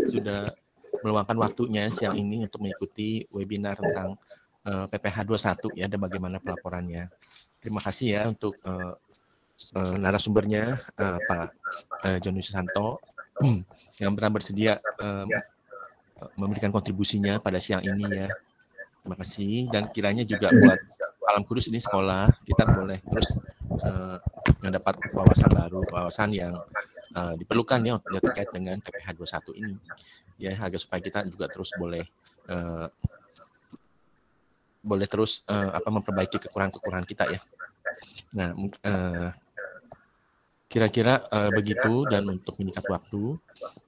sudah meluangkan waktunya siang ini untuk mengikuti webinar tentang PPh 21 ya, dan bagaimana pelaporannya. Terima kasih ya untuk narasumbernya Pak Joni Susanto yang pernah bersedia memberikan kontribusinya pada siang ini ya. Terima kasih, dan kiranya juga buat Alam Kudus ini sekolah, kita boleh terus mendapat wawasan baru, wawasan yang diperlukan ya terkait dengan PPh 21 ini ya, agar supaya kita juga terus boleh terus memperbaiki kekurangan-kekurangan kita ya. Nah, kira-kira begitu, dan untuk menyingkat waktu,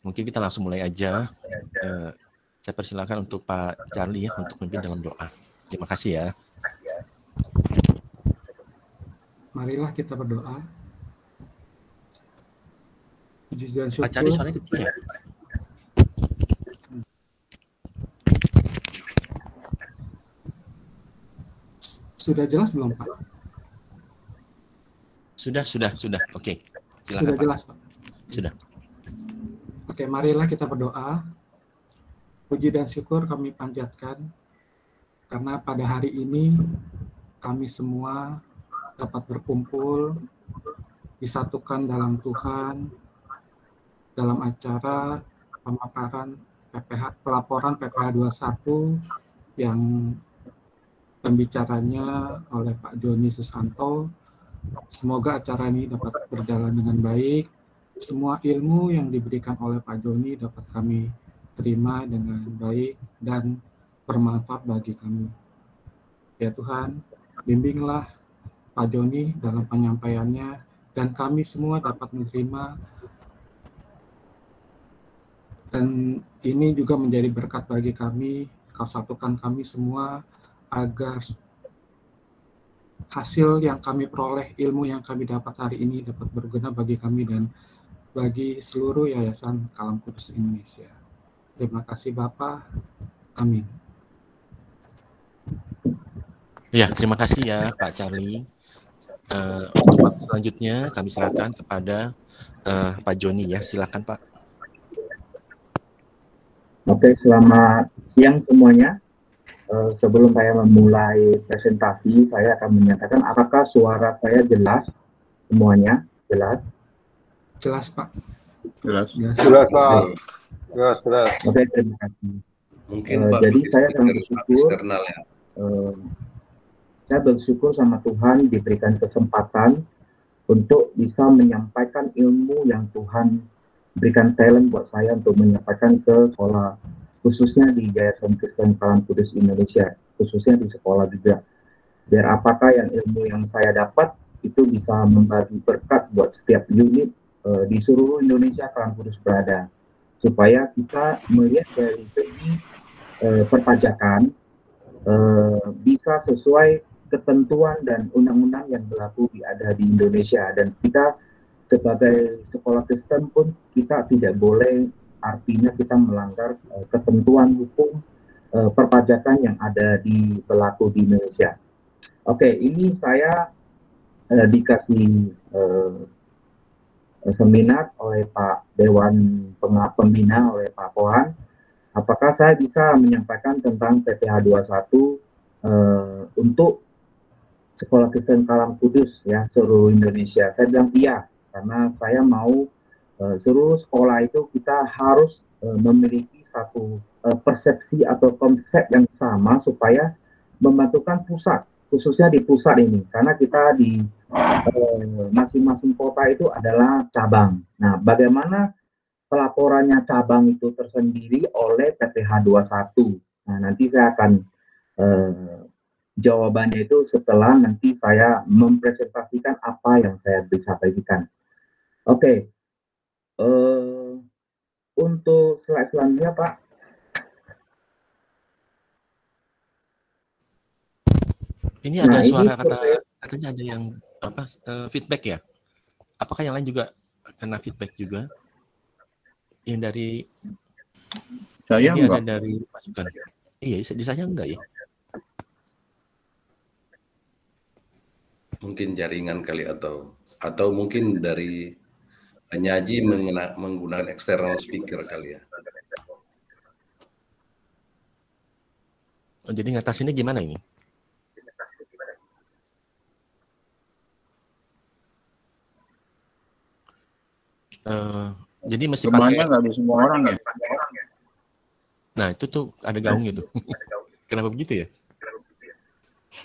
mungkin kita langsung mulai aja. Saya persilakan untuk Pak Charlie ya untuk memimpin dalam doa. Terima kasih ya. Marilah kita berdoa. Puji dan syukur. Pak Charlie soalnya kecil ya. Sudah jelas belum, Pak? Sudah. Oke. Silakan, sudah Pak. Jelas, Pak. Sudah. Oke, marilah kita berdoa. Puji dan syukur kami panjatkan karena pada hari ini kami semua dapat berkumpul, disatukan dalam Tuhan, dalam acara pemaparan pelaporan PPh 21 yang pembicaranya oleh Pak Joni Susanto. Semoga acara ini dapat berjalan dengan baik. Semua ilmu yang diberikan oleh Pak Joni dapat kami terima dengan baik dan bermanfaat bagi kami. Ya Tuhan, bimbinglah Pak Joni dalam penyampaiannya, dan kami semua dapat menerima, dan ini juga menjadi berkat bagi kami. Kau satukan kami semua agar hasil yang kami peroleh, ilmu yang kami dapat hari ini dapat berguna bagi kami dan bagi seluruh Yayasan Kalam Kudus Indonesia. Terima kasih Bapak. Amin. Ya, terima kasih ya Pak Charlie. Untuk waktu selanjutnya kami serahkan kepada Pak Joni ya. Silakan Pak. Oke, selamat siang semuanya. Sebelum saya memulai presentasi, saya akan menyatakan apakah suara saya jelas semuanya? Jelas? Jelas Pak. Jelas. Jelas Pak. Jelas. Oke, terima kasih. Mungkin Pak, jadi saya sangat bersyukur. Eksternal ya. Saya bersyukur sama Tuhan diberikan kesempatan untuk bisa menyampaikan ilmu yang Tuhan berikan talent buat saya untuk menyampaikan ke sekolah, khususnya di Yayasan Kristen Kalam Kudus Indonesia, khususnya di sekolah juga. Biar apakah yang ilmu yang saya dapat itu bisa membagi berkat buat setiap unit di seluruh Indonesia Kalam Kudus berada, supaya kita melihat dari segi perpajakan bisa sesuai ketentuan dan undang-undang yang berlaku ada di Indonesia, dan kita sebagai sekolah Kristen pun kita tidak boleh, artinya kita melanggar ketentuan hukum perpajakan yang ada berlaku di Indonesia. Oke, ini saya dikasih seminar oleh Pak Dewan Pembina, oleh Pak Pohan. Apakah saya bisa menyampaikan tentang PPh 21 untuk Sekolah Kristen Kalam Kudus ya seluruh Indonesia? Saya bilang iya, karena saya mau seluruh sekolah itu kita harus memiliki satu persepsi atau konsep yang sama supaya membantukan pusat, khususnya di pusat ini, karena kita di masing-masing kota itu adalah cabang. Nah, bagaimana pelaporannya cabang itu tersendiri oleh PPh 21? Nah, nanti saya akan jawabannya itu setelah nanti saya mempresentasikan apa yang saya bisa bagikan. Oke, untuk slide selanjutnya Pak. Ini ada suara katanya ada yang feedback ya? Apakah yang lain juga kena feedback juga? Yang dari saya enggak. Ada dari masukan. Iya, di saya enggak ya? Mungkin jaringan kali atau mungkin dari penyaji menggunakan external speaker kali ya. Oh, jadi ngatasinnya gimana ini? Jadi mesti Gemanya pakai. nggak di semua orang ya? Nah itu tuh ada gaungnya tuh. Kenapa begitu ya?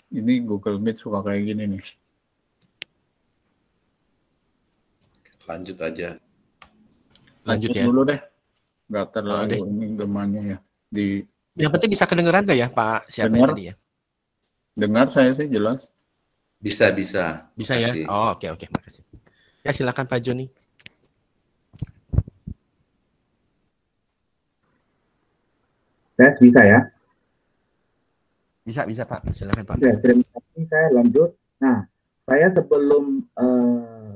Ini Google Meet suka kayak gini nih. Lanjut aja. Lanjut Lanjut ya. dulu deh. Nggak deh. terlalu ini gemanya ya. Yang penting bisa kedengeran nggak ya Pak siapa Dengar. tadi ya? Dengar saya sih jelas. Bisa. Bisa ya? Kasih. Oh, oke, makasih. Ya silakan Pak Joni. Tes bisa ya? Bisa Pak. Silakan Pak. Oke, terima kasih. Saya lanjut. Nah, saya sebelum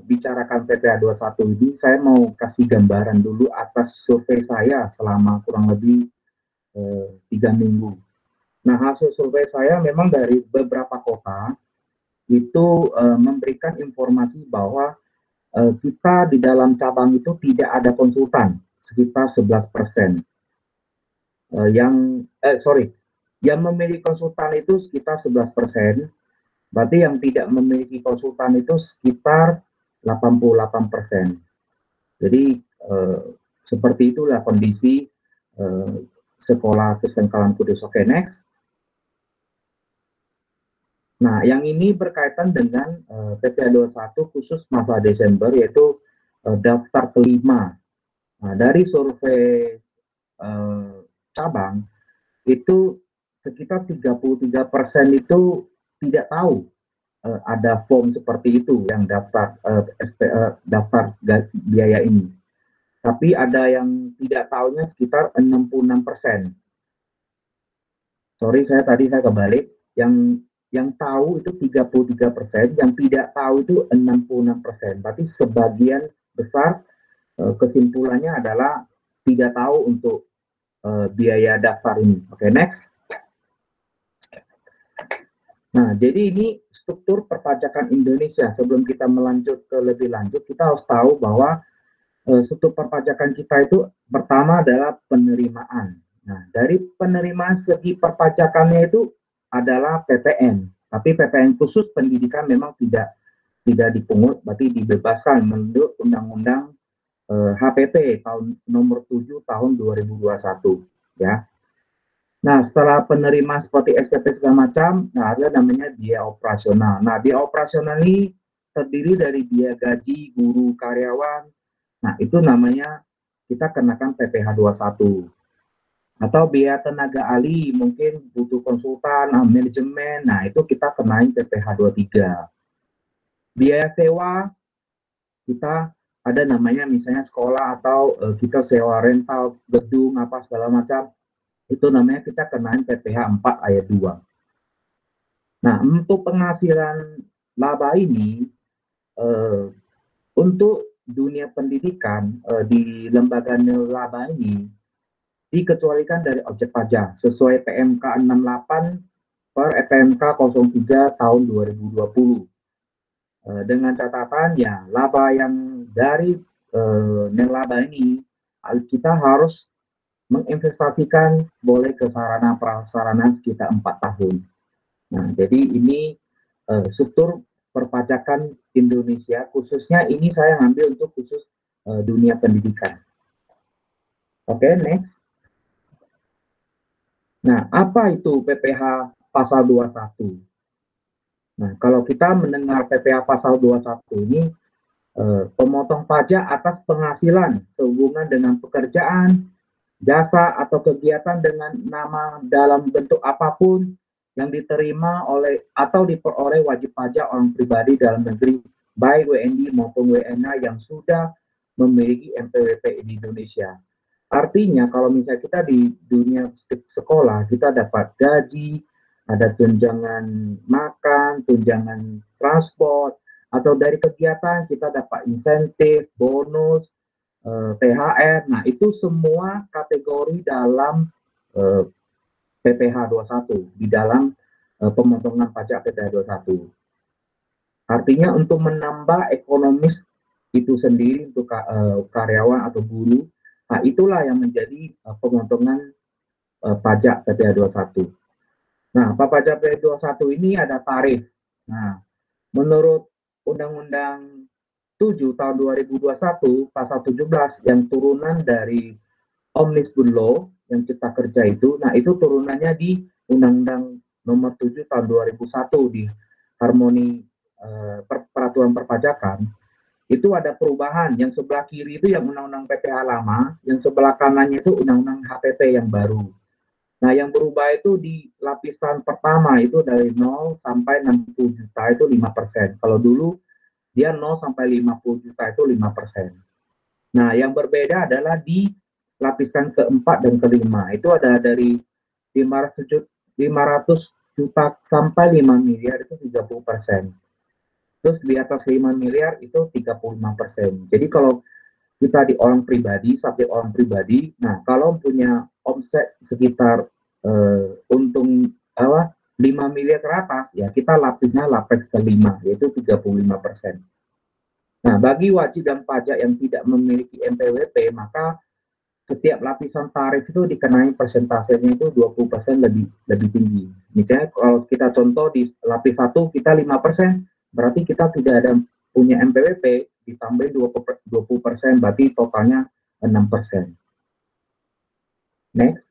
bicarakan PPA 21 ini, saya mau kasih gambaran dulu atas survei saya selama kurang lebih 3 minggu. Nah, hasil survei saya memang dari beberapa kota itu memberikan informasi bahwa kita di dalam cabang itu tidak ada konsultan, sekitar 11%. Yang memiliki konsultan itu sekitar 11%, berarti yang tidak memiliki konsultan itu sekitar 88%. Jadi seperti itulah kondisi sekolah Kristen Kalam Kudus. Oke, next. Nah, yang ini berkaitan dengan PPA 21 khusus masa Desember, yaitu daftar kelima. Nah, dari survei cabang, itu sekitar 33% itu tidak tahu ada form seperti itu yang daftar daftar biaya ini. Tapi ada yang tidak tahunya sekitar 66%. Sorry, saya kebalik. Yang tahu itu 33%, yang tidak tahu itu 66%. Berarti sebagian besar kesimpulannya adalah tidak tahu untuk biaya daftar ini. Oke, next. Nah, jadi ini struktur perpajakan Indonesia. Sebelum kita lebih lanjut, kita harus tahu bahwa struktur perpajakan kita itu pertama adalah penerimaan. Nah, dari penerimaan segi perpajakannya itu adalah PPN. Tapi PPN khusus pendidikan memang tidak dipungut, berarti dibebaskan menurut Undang-Undang HPP tahun nomor 7 tahun 2021, ya. Nah, setelah penerima seperti SPP segala macam, nah ada namanya biaya operasional. Nah, biaya operasional ini terdiri dari biaya gaji guru karyawan. Nah, itu namanya kita kenakan PPh 21. Atau biaya tenaga ahli, mungkin butuh konsultan, manajemen. Nah, itu kita kenain PPh 23. Biaya sewa, kita ada namanya misalnya sekolah atau kita sewa rental gedung apa segala macam. Itu namanya kita kenain PPh 4 ayat 2. Nah, untuk penghasilan laba ini, untuk dunia pendidikan di lembaga nirlaba ini, dikecualikan dari objek pajak sesuai PMK 68 per PMK 03 tahun 2020. Dengan catatan ya, laba yang dari nirlaba ini, kita harus menginvestasikan boleh ke sarana prasarana sekitar 4 tahun. Nah, jadi ini struktur perpajakan Indonesia, khususnya ini saya ngambil untuk khusus dunia pendidikan. Oke, next. Nah, apa itu PPh pasal 21? Nah, kalau kita mendengar PPh pasal 21 ini, pemotong pajak atas penghasilan sehubungan dengan pekerjaan, jasa atau kegiatan dengan nama dalam bentuk apapun yang diterima oleh atau diperoleh wajib pajak orang pribadi dalam negeri, baik WNI maupun WNA yang sudah memiliki NPWP di Indonesia. Artinya kalau misalnya kita di dunia sekolah, kita dapat gaji, ada tunjangan makan, tunjangan transport, atau dari kegiatan kita dapat insentif, bonus, THR. Nah, itu semua kategori dalam PPh 21, di dalam pemotongan pajak PPh 21. Artinya untuk menambah ekonomis itu sendiri untuk karyawan atau guru, nah itulah yang menjadi pemotongan pajak PPh 21. Nah, pajak P21 ini ada tarif. Nah, menurut Undang-Undang 7 tahun 2021 pasal 17 yang turunan dari Omnibus Law yang Cipta Kerja itu, nah itu turunannya di Undang-Undang nomor 7 tahun 2001 di Harmoni Peraturan Perpajakan, itu ada perubahan. Yang sebelah kiri itu yang Undang-Undang PPh lama, yang sebelah kanannya itu Undang-Undang HPP yang baru. Nah, yang berubah itu di lapisan pertama itu dari 0 sampai 60 juta itu 5%. Kalau dulu dia 0 sampai 50 juta itu 5%. Nah, yang berbeda adalah di lapisan keempat dan kelima. Itu ada dari 500 juta sampai 5 miliar itu 30%. Terus di atas 5 miliar itu 35%. Jadi kalau kita di orang pribadi, subjek orang pribadi, nah kalau punya omset sekitar untung 5 miliar ke atas, ya kita lapisnya lapis kelima, yaitu 35%. Nah, bagi wajib dan pajak yang tidak memiliki NPWP, maka setiap lapisan tarif itu dikenai persentasenya itu 20% lebih tinggi. Misalnya kalau kita contoh di lapis 1 kita 5%, berarti kita tidak ada punya NPWP, ditambahin 20%, berarti totalnya 6%. Next.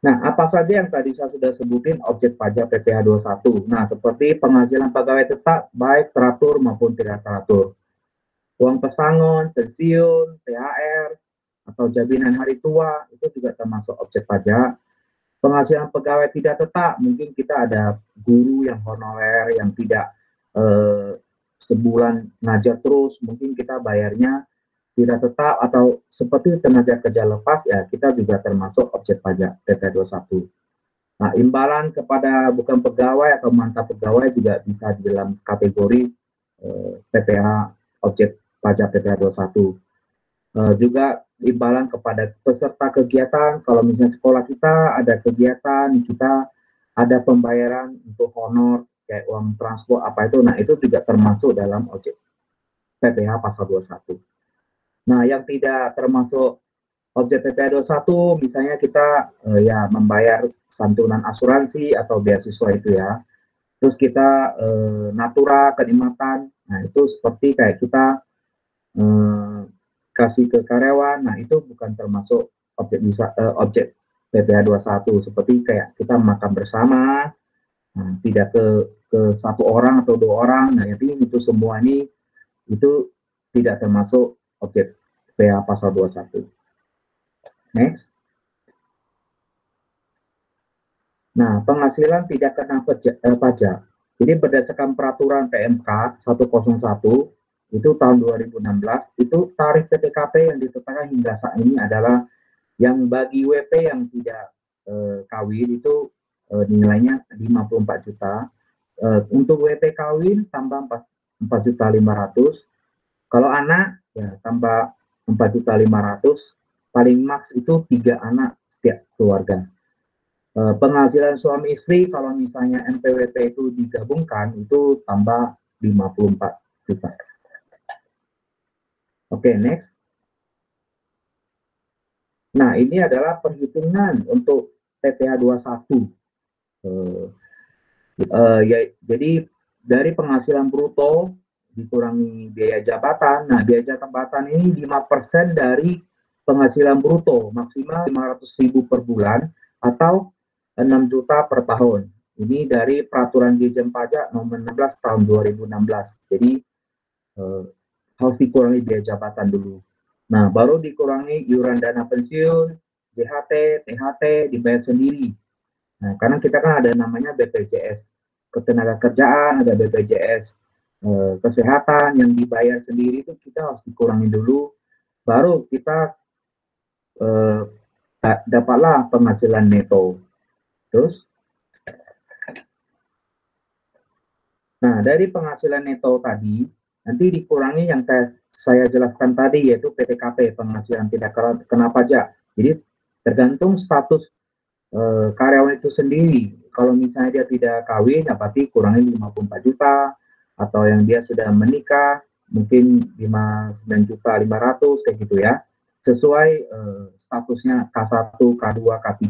Nah, apa saja yang tadi saya sudah sebutin objek pajak PPh 21? Nah, seperti penghasilan pegawai tetap, baik teratur maupun tidak teratur. Uang pesangon, pensiun, THR, atau jaminan hari tua, itu juga termasuk objek pajak. Penghasilan pegawai tidak tetap, mungkin kita ada guru yang honorer, yang tidak sebulan ngajar terus, mungkin kita bayarnya tidak tetap, atau seperti tenaga kerja lepas, ya kita juga termasuk objek pajak PPh 21. Nah, imbalan kepada bukan pegawai atau mantan pegawai juga bisa di dalam kategori PPh objek pajak PPh 21. Juga imbalan kepada peserta kegiatan, kalau misalnya sekolah kita ada kegiatan, kita ada pembayaran untuk honor, kayak uang transport apa itu, nah itu juga termasuk dalam objek PPh pasal 21. Nah, yang tidak termasuk objek PPh 21, misalnya kita ya membayar santunan asuransi atau beasiswa itu ya. Terus kita natura, kenikmatan, nah itu seperti kayak kita kasih ke karyawan, nah itu bukan termasuk objek PPh 21, seperti kayak kita makan bersama, nah, tidak ke satu orang atau dua orang, nah itu semua ini itu tidak termasuk objek PPh pasal 21. Next. Nah, penghasilan tidak kena pajak. Jadi berdasarkan peraturan PMK 101 itu tahun 2016, itu tarif PTKP yang ditetapkan hingga saat ini adalah yang bagi WP yang tidak kawin itu nilainya 54 juta. Untuk WP kawin tambah 4.500.000. Kalau anak ya tambah 4.500.000. Paling maks itu 3 anak setiap keluarga. Penghasilan suami istri kalau misalnya NPWP itu digabungkan itu tambah 54 juta. Oke, next. Nah, ini adalah perhitungan untuk PPh 21. Jadi dari penghasilan bruto dikurangi biaya jabatan. Nah, biaya jabatan ini 5% dari penghasilan bruto, maksimal 500.000 per bulan atau 6 juta per tahun. Ini dari peraturan Dirjen Pajak nomor 16 tahun 2016. Jadi harus dikurangi biaya jabatan dulu. Nah, baru dikurangi iuran dana pensiun, JHT, THT dibayar sendiri. Nah, karena kita kan ada namanya BPJS Ketenagakerjaan, ada BPJS Kesehatan yang dibayar sendiri, itu kita harus dikurangi dulu. Baru kita dapatlah penghasilan neto. Terus, nah dari penghasilan neto tadi, nanti dikurangi yang saya jelaskan tadi, yaitu PTKP, penghasilan tidak kena pajak. Jadi tergantung status karyawan itu sendiri. Kalau misalnya dia tidak kawin, ya berarti kurangi 54 juta, atau yang dia sudah menikah, mungkin 59 juta 500, kayak gitu ya. Sesuai statusnya K1, K2, K3.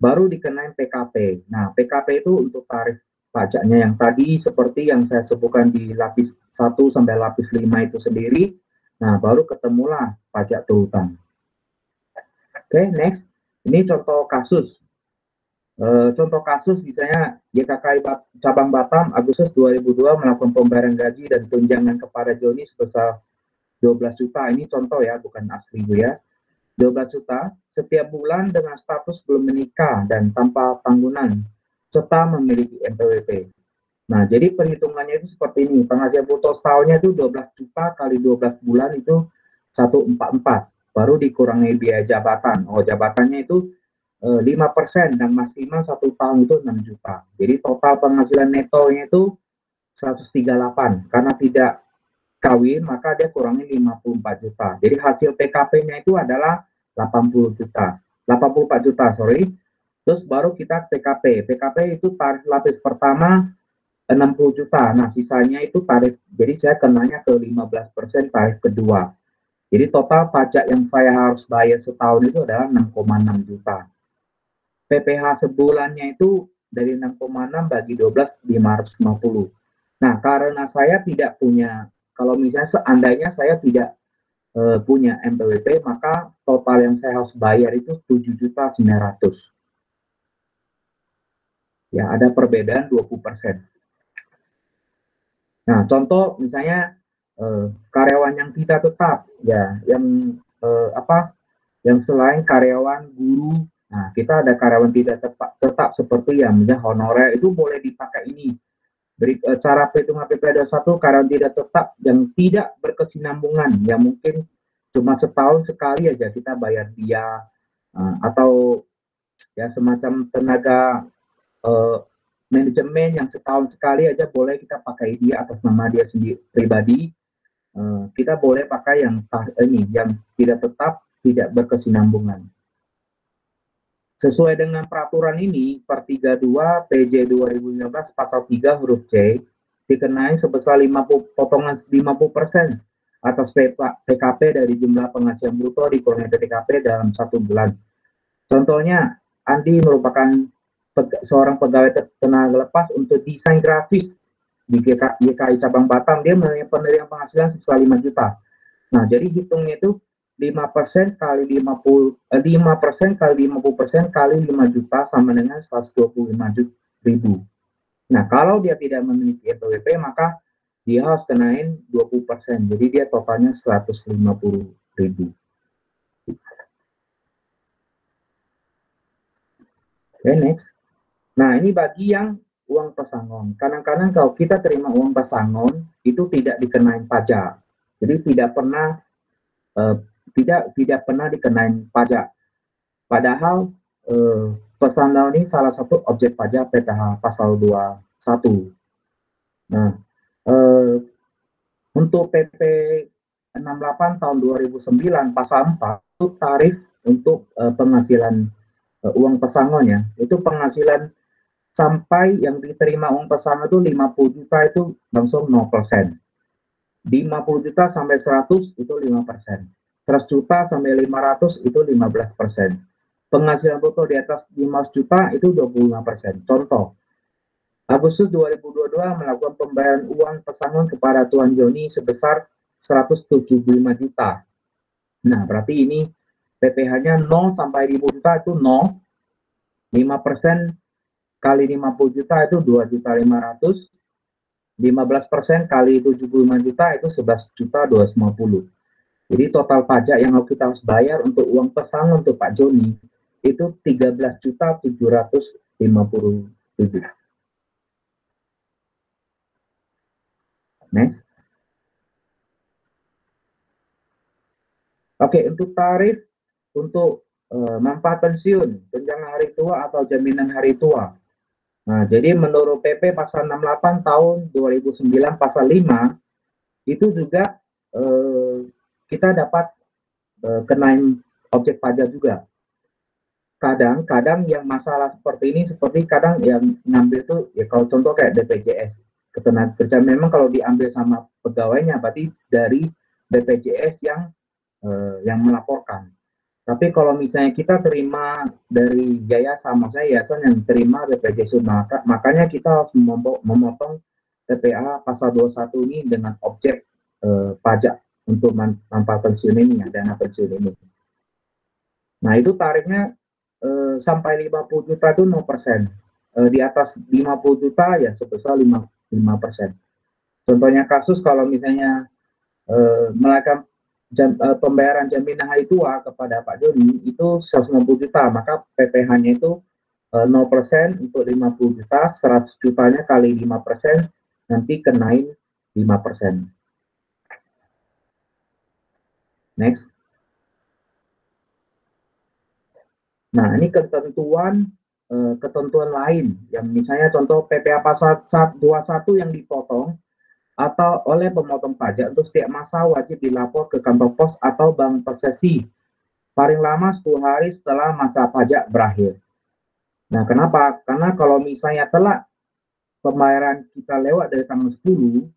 baru dikenain PKP. Nah, PKP itu untuk tarif pajaknya yang tadi seperti yang saya sebutkan di lapis 1 sampai lapis 5 itu sendiri. Nah, baru ketemulah pajak terhutang. Oke, next. Ini contoh kasus. Contoh kasus misalnya YKKI Cabang Batam Agustus 2002 melakukan pembayaran gaji dan tunjangan kepada Joni sebesar 12 juta. Ini contoh ya, bukan asli ya. 12 juta setiap bulan dengan status belum menikah dan tanpa tanggungan serta memiliki NPWP. Nah, jadi perhitungannya itu seperti ini. Penghasilan brutto setahunnya itu 12 juta kali 12 bulan itu 144. Baru dikurangi biaya jabatan. Oh, jabatannya itu 5% dan maksimal 1 tahun itu 6 juta. Jadi total penghasilan netonya itu 138. Karena tidak kawin, maka dia kurangi 54 juta. Jadi hasil PKP-nya itu adalah 80 juta. 84 juta, sorry. Terus baru kita PKP. PKP itu tarif lapis pertama 60 juta. Nah, sisanya itu tarif. Jadi saya kenanya ke 15% tarif kedua. Jadi total pajak yang saya harus bayar setahun itu adalah 6,6 juta. PPh sebulannya itu dari 6,6 bagi 12, 550. Nah, karena saya tidak punya, kalau misalnya seandainya saya tidak punya NPWP, maka total yang saya harus bayar itu 7.900.000. Ya, ada perbedaan 20%. Nah, contoh misalnya karyawan yang tidak tetap, ya, yang yang selain karyawan guru. Nah, kita ada karyawan tidak tetap seperti yang misalnya honorer, itu boleh dipakai ini. Cara perhitungan PP 21 karyawan tidak tetap yang tidak berkesinambungan, yang mungkin cuma setahun sekali aja kita bayar dia, atau ya semacam tenaga manajemen yang setahun sekali aja boleh kita pakai dia atas nama dia sendiri pribadi. Kita boleh pakai yang ini yang tidak tetap, tidak berkesinambungan. Sesuai dengan peraturan ini, per 32 PJ 2015 pasal 3 huruf C, dikenai sebesar 50% atas PKP dari jumlah penghasilan bruto dikurangi PKP dalam 1 bulan. Contohnya, Andi merupakan seorang pegawai tenaga lepas untuk desain grafis di YKI Cabang Batam. Dia menerima penghasilan sebesar 5 juta. Nah, jadi hitungnya itu 5% kali 50% kali 50% kali 5 juta sama dengan 125.000. Nah, kalau dia tidak memiliki NPWP, maka dia harus kenain 20%. Jadi dia totalnya 150.000. Oke, next. Nah, ini bagi yang uang pesangon. Kadang-kadang kalau kita terima uang pesangon, itu tidak dikenain pajak. Jadi tidak pernah dikenain pajak. Padahal pesangon ini salah satu objek pajak PPh pasal 21. Nah, untuk PP 68 tahun 2009 pasal 4 itu tarif untuk penghasilan uang pesangon ya. Itu penghasilan sampai yang diterima uang pesangon itu 50 juta itu langsung 0%. 50 juta sampai 100 itu 5%. 100 juta sampai 500 itu 15%. Penghasilan brutto di atas 500 juta itu 25%. Contoh, Agustus 2022 melakukan pembayaran uang pesangon kepada Tuan Joni sebesar 175 juta. Nah, berarti ini PPh-nya 0 sampai 1000 juta itu 0. 5% kali 50 juta itu 2.500.000. 15% kali 75 juta itu 11.250.000. Jadi total pajak yang kita harus bayar untuk uang pesangon untuk Pak Joni itu 13.750.000. Next. Oke, untuk tarif untuk manfaat pensiun, tunjangan hari tua atau jaminan hari tua. Nah, jadi menurut PP pasal 68 tahun 2009 pasal 5 itu juga kita dapat kenain objek pajak juga. Kadang-kadang yang masalah seperti ini, seperti kadang yang ngambil tuh ya kalau contoh kayak BPJS ketenagakerjaan, memang kalau diambil sama pegawainya berarti dari BPJS yang melaporkan. Tapi kalau misalnya kita terima dari yayasan, maksudnya yayasan yang terima BPJS, makanya kita harus memotong TPA pasal 21 ini dengan objek pajak untuk manfaat pensiun ini, ya, dana pensiun ini. Nah, itu tarifnya sampai 50 juta itu 0%. Di atas 50 juta ya sebesar 5%. Contohnya kasus kalau misalnya melakukan pembayaran jaminan hari tua kepada Pak Joni itu 150 juta, maka PPh-nya itu 0% untuk 50 juta, 100 jutanya kali 5%, nanti kenain 5%. Next. Nah, ini ketentuan lain, yang misalnya contoh PPh pasal 21 yang dipotong, atau oleh pemotong pajak untuk setiap masa wajib dilapor ke kantor pos atau bank persesi paling lama 10 hari setelah masa pajak berakhir. Nah, kenapa? Karena kalau misalnya telat pembayaran kita lewat dari tanggal 10,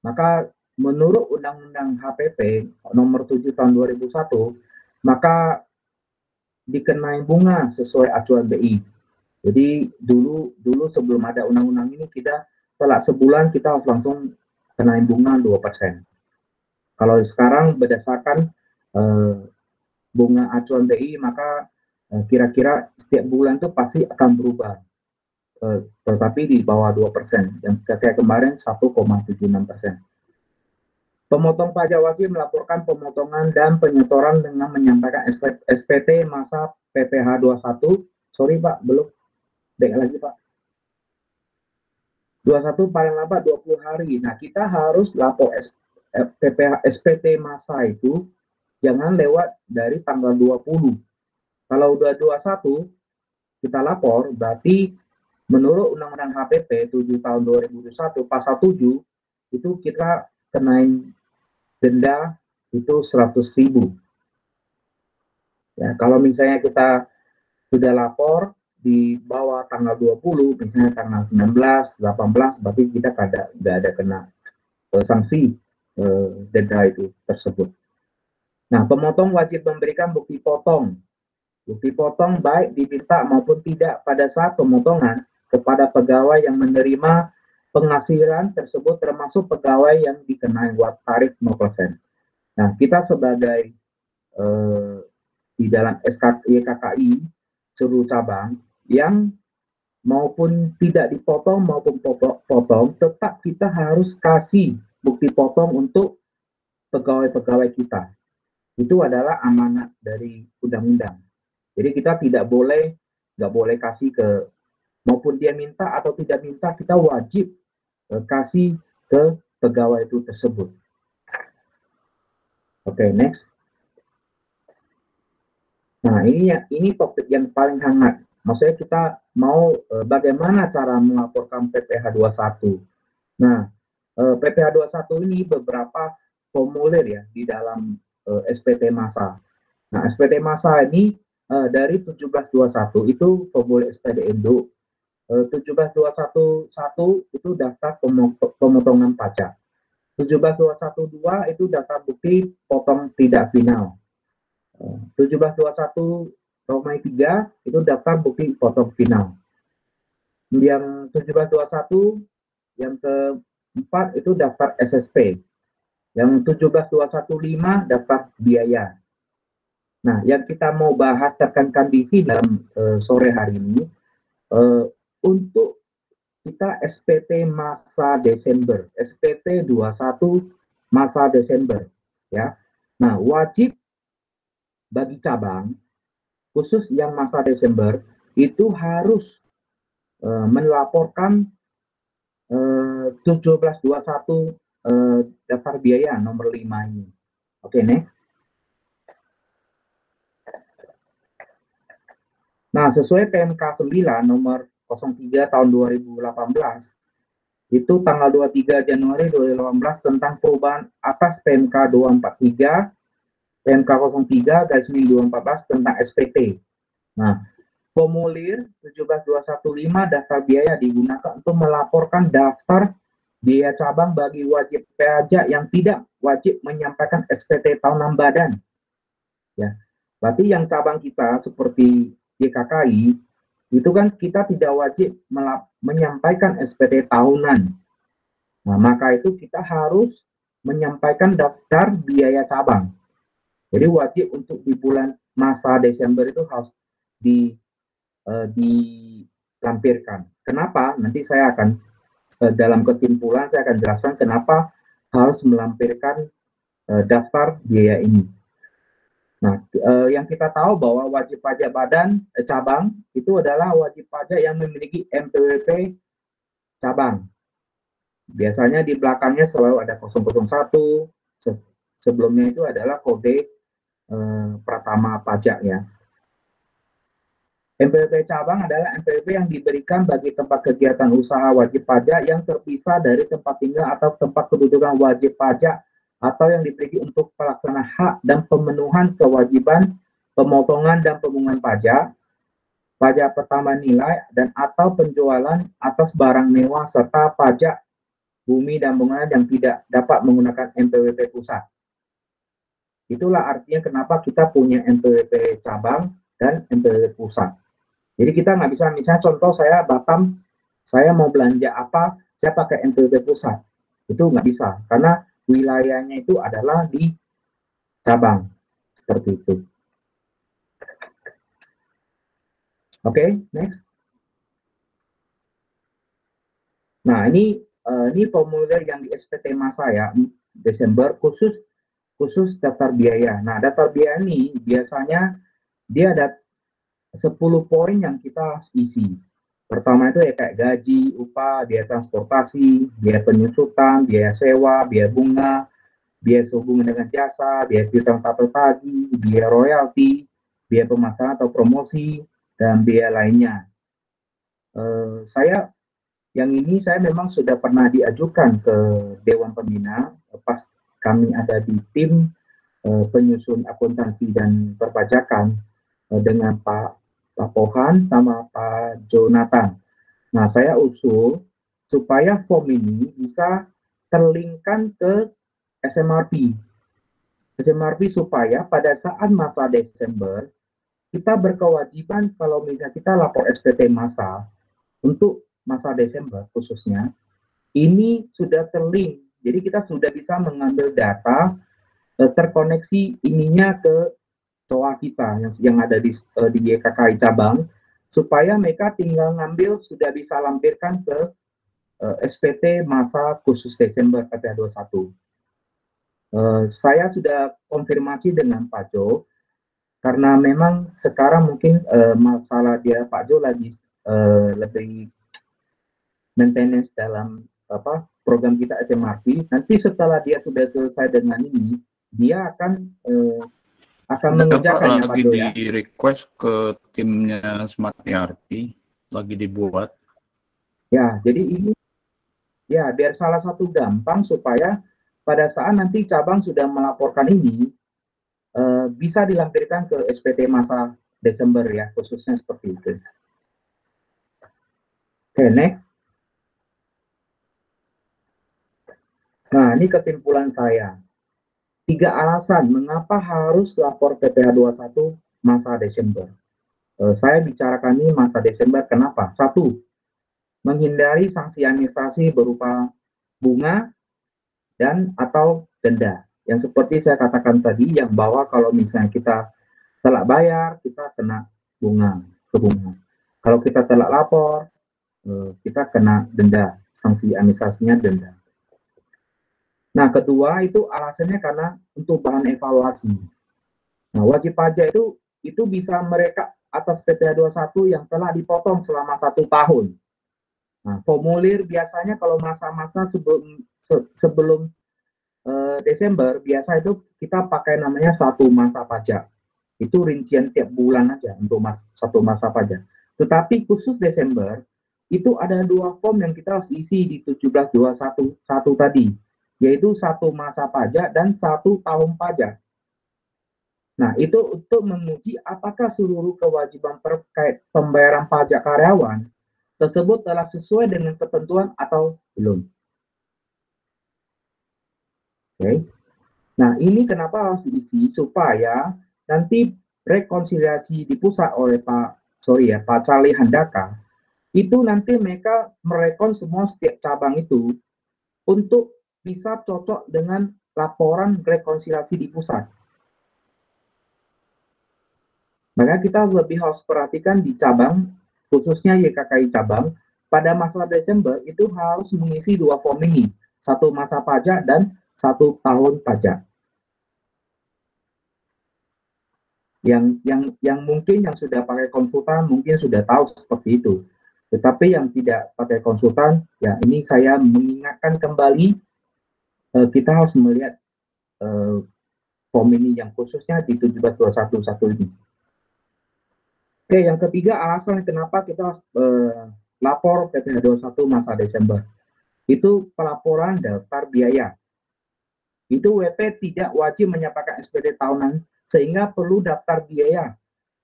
maka menurut Undang-Undang HPP nomor 7 tahun 2001, maka dikenai bunga sesuai acuan BI. Jadi dulu sebelum ada undang-undang ini, kita telat sebulan kita harus langsung kenain bunga 2%. Kalau sekarang berdasarkan bunga acuan BI, maka kira-kira setiap bulan itu pasti akan berubah, tetapi di bawah 2%, yang kayak kemarin 1,76%. Pemotong pajak wajib melaporkan pemotongan dan penyetoran dengan menyampaikan SPT masa PPh 21. Sorry Pak, belum. Baik lagi Pak. 21 paling lambat 20 hari. Nah, kita harus lapor SPT masa itu jangan lewat dari tanggal 20. Kalau udah 21 kita lapor, berarti menurut Undang-Undang HPP 7 tahun 2021 pasal 7 itu kita kenain denda itu 100.000. Ya, kalau misalnya kita sudah lapor di bawah tanggal 20, misalnya tanggal 19, 18, berarti kita tidak ada kena sanksi denda itu tersebut. Nah, pemotong wajib memberikan bukti potong. Bukti potong baik diminta maupun tidak pada saat pemotongan kepada pegawai yang menerima penghasilan tersebut, termasuk pegawai yang dikenai tarif 0%. Nah, kita sebagai di dalam YKKI seluruh cabang yang maupun tidak dipotong maupun potong, tetap kita harus kasih bukti potong untuk pegawai-pegawai kita. Itu adalah amanat dari undang-undang. Jadi kita nggak boleh kasih ke, maupun dia minta atau tidak minta, kita wajib kasih ke pegawai itu tersebut. Oke, next. Nah, ini topik yang paling hangat. Maksudnya kita mau bagaimana cara melaporkan PPh 21. Nah, PPh 21 ini beberapa formulir ya di dalam SPT masa. Nah, SPT masa ini dari 1721 itu formulir SPD induk. 1721 itu daftar pemotongan pajak. 17212 itu daftar bukti potong tidak final. 1721 Romawi 3 itu daftar bukti potong final. Yang 1721 yang keempat itu daftar SSP. Yang 17215 daftar biaya. Nah, yang kita mau bahas tekankan di sini dalam sore hari ini untuk kita SPT masa Desember, SPT 21 masa Desember, ya. Nah, wajib bagi cabang khusus yang masa Desember itu harus melaporkan 1721 daftar biaya nomor 5 ini. Oke, next. Nah, sesuai PMK 9 nomor 03 tahun 2018 itu tanggal 23 Januari 2018 tentang perubahan atas PMK 243 PMK 03 garis miring 2014 tentang SPT. Nah, formulir 17215 daftar biaya digunakan untuk melaporkan daftar biaya cabang bagi wajib pajak yang tidak wajib menyampaikan SPT tahunan badan. Ya, berarti yang cabang kita seperti YKKI, itu kan kita tidak wajib menyampaikan SPT tahunan. Nah, maka itu kita harus menyampaikan daftar biaya cabang. Jadi wajib untuk di bulan masa Desember itu harus dilampirkan. Kenapa? Nanti saya akan dalam kesimpulan saya akan jelaskan kenapa harus melampirkan daftar biaya ini. Nah, yang kita tahu bahwa wajib pajak badan cabang itu adalah wajib pajak yang memiliki NPWP cabang. Biasanya di belakangnya selalu ada 001, sebelumnya itu adalah kode pratama pajak ya. NPWP cabang adalah NPWP yang diberikan bagi tempat kegiatan usaha wajib pajak yang terpisah dari tempat tinggal atau tempat kedudukan wajib pajak atau yang diberi untuk pelaksana hak dan pemenuhan kewajiban pemotongan dan pemungutan pajak, pajak pertambahan nilai dan atau penjualan atas barang mewah serta pajak bumi dan bangunan yang tidak dapat menggunakan NPWP pusat. Itulah artinya kenapa kita punya NPWP cabang dan NPWP pusat. Jadi kita nggak bisa, misalnya contoh saya Batam, saya mau belanja apa, saya pakai NPWP pusat. Itu nggak bisa, karena wilayahnya itu adalah di cabang. Seperti itu. Oke, next. Nah, ini formulir yang di SPT masa ya, Desember, khusus daftar biaya. Nah, daftar biaya ini biasanya dia ada 10 poin yang kita harus isi. Pertama itu ya kayak gaji, upah, biaya transportasi, biaya penyusutan, biaya sewa, biaya bunga, biaya sehubungan dengan jasa, biaya piutang atau tagih, biaya royalti, biaya pemasaran atau promosi, dan biaya lainnya. Yang ini saya memang sudah pernah diajukan ke Dewan Pembina pas kami ada di tim penyusun akuntansi dan perpajakan dengan Pak Pohan sama Pak Jonathan. Nah, saya usul supaya form ini bisa terlinkkan ke SMRP supaya pada saat masa Desember kita berkewajiban kalau misalnya kita lapor SPT masa untuk masa Desember khususnya ini sudah terlink, jadi kita sudah bisa mengambil data terkoneksi ininya ke SOA kita yang ada di YKKI cabang supaya mereka tinggal ngambil sudah bisa lampirkan ke SPT masa khusus Desember PPh 21. Saya sudah konfirmasi dengan Pak Jo karena memang sekarang mungkin masalah dia Pak Jo lagi lebih maintenance dalam program kita SMRP. Nanti setelah dia sudah selesai dengan ini, dia akan mengerjakan lagi di request ke timnya Smart ERP, lagi dibuat. Ya, jadi ini ya biar salah satu gampang supaya pada saat nanti cabang sudah melaporkan ini bisa dilampirkan ke SPT masa Desember ya, khususnya seperti itu. Oke, next. Nah, ini kesimpulan saya. 3 alasan mengapa harus lapor PPh 21 masa Desember. Saya bicarakan ini masa Desember, kenapa? 1, menghindari sanksi administrasi berupa bunga dan atau denda. Yang seperti saya katakan tadi, yang bahwa kalau misalnya kita telat bayar, kita kena bunga. Kalau kita telat lapor, kita kena denda, sanksi administrasinya denda. Nah, kedua itu alasannya karena untuk bahan evaluasi. Nah, wajib pajak itu bisa mereka atas PPh 21 yang telah dipotong selama 1 tahun. Nah, formulir biasanya kalau masa-masa sebelum Desember, biasa itu kita pakai namanya 1 masa pajak. Itu rincian tiap bulan aja untuk 1 masa pajak. Tetapi khusus Desember, itu ada 2 form yang kita harus isi di 17.21 tadi, yaitu 1 masa pajak dan 1 tahun pajak. Nah, itu untuk menguji apakah seluruh kewajiban terkait pembayaran pajak karyawan tersebut telah sesuai dengan ketentuan atau belum. Oke. Nah, ini kenapa harus diisi supaya nanti rekonsiliasi di pusat oleh Pak Pak Charlie Handaka, itu nanti mereka merekon semua setiap cabang itu untuk bisa cocok dengan laporan rekonsiliasi di pusat. Maka kita lebih harus perhatikan di cabang, khususnya YKKI cabang, pada masa Desember itu harus mengisi 2 form ini, 1 masa pajak dan 1 tahun pajak. Yang mungkin yang sudah pakai konsultan mungkin sudah tahu seperti itu. Tetapi yang tidak pakai konsultan, ya ini saya mengingatkan kembali, kita harus melihat form ini yang khususnya di 17.211 ini. Oke, yang ketiga alasan kenapa kita harus lapor PPh 21 masa Desember. Itu pelaporan daftar biaya. Itu WP tidak wajib menyampaikan SPT tahunan, sehingga perlu daftar biaya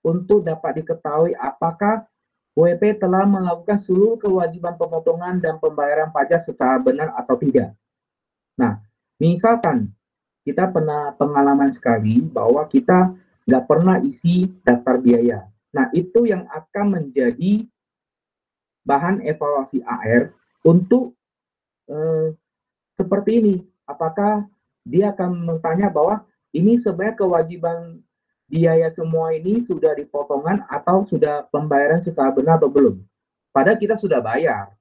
untuk dapat diketahui apakah WP telah melakukan seluruh kewajiban pemotongan dan pembayaran pajak secara benar atau tidak. Nah, misalkan kita pernah pengalaman sekali bahwa kita nggak pernah isi daftar biaya. Nah, itu yang akan menjadi bahan evaluasi AR untuk seperti ini. Apakah dia akan bertanya bahwa ini sebenarnya kewajiban biaya semua ini sudah dipotongkan atau sudah pembayaran secara benar atau belum? Padahal kita sudah bayar.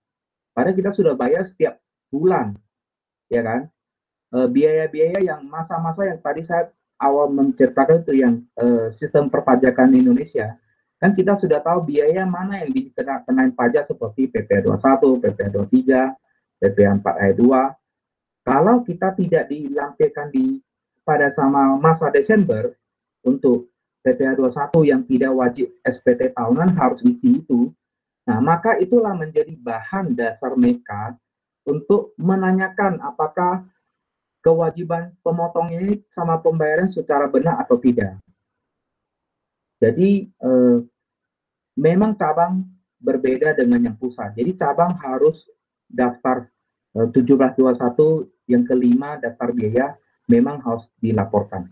Padahal kita sudah bayar setiap bulan, ya kan? Biaya-biaya yang masa-masa yang tadi saya awal menceritakan itu yang sistem perpajakan di Indonesia, kan kita sudah tahu biaya mana yang dikenain pajak seperti PPh 21, PPh 23, PPh 4 ayat 2. Kalau kita tidak dilampirkan pada sama masa Desember untuk PPh 21 yang tidak wajib SPT tahunan harus isi itu, nah maka itulah menjadi bahan dasar mereka untuk menanyakan apakah kewajiban pemotong ini sama pembayaran secara benar atau tidak. Jadi memang cabang berbeda dengan yang pusat. Jadi cabang harus daftar 1721 yang kelima daftar biaya memang harus dilaporkan.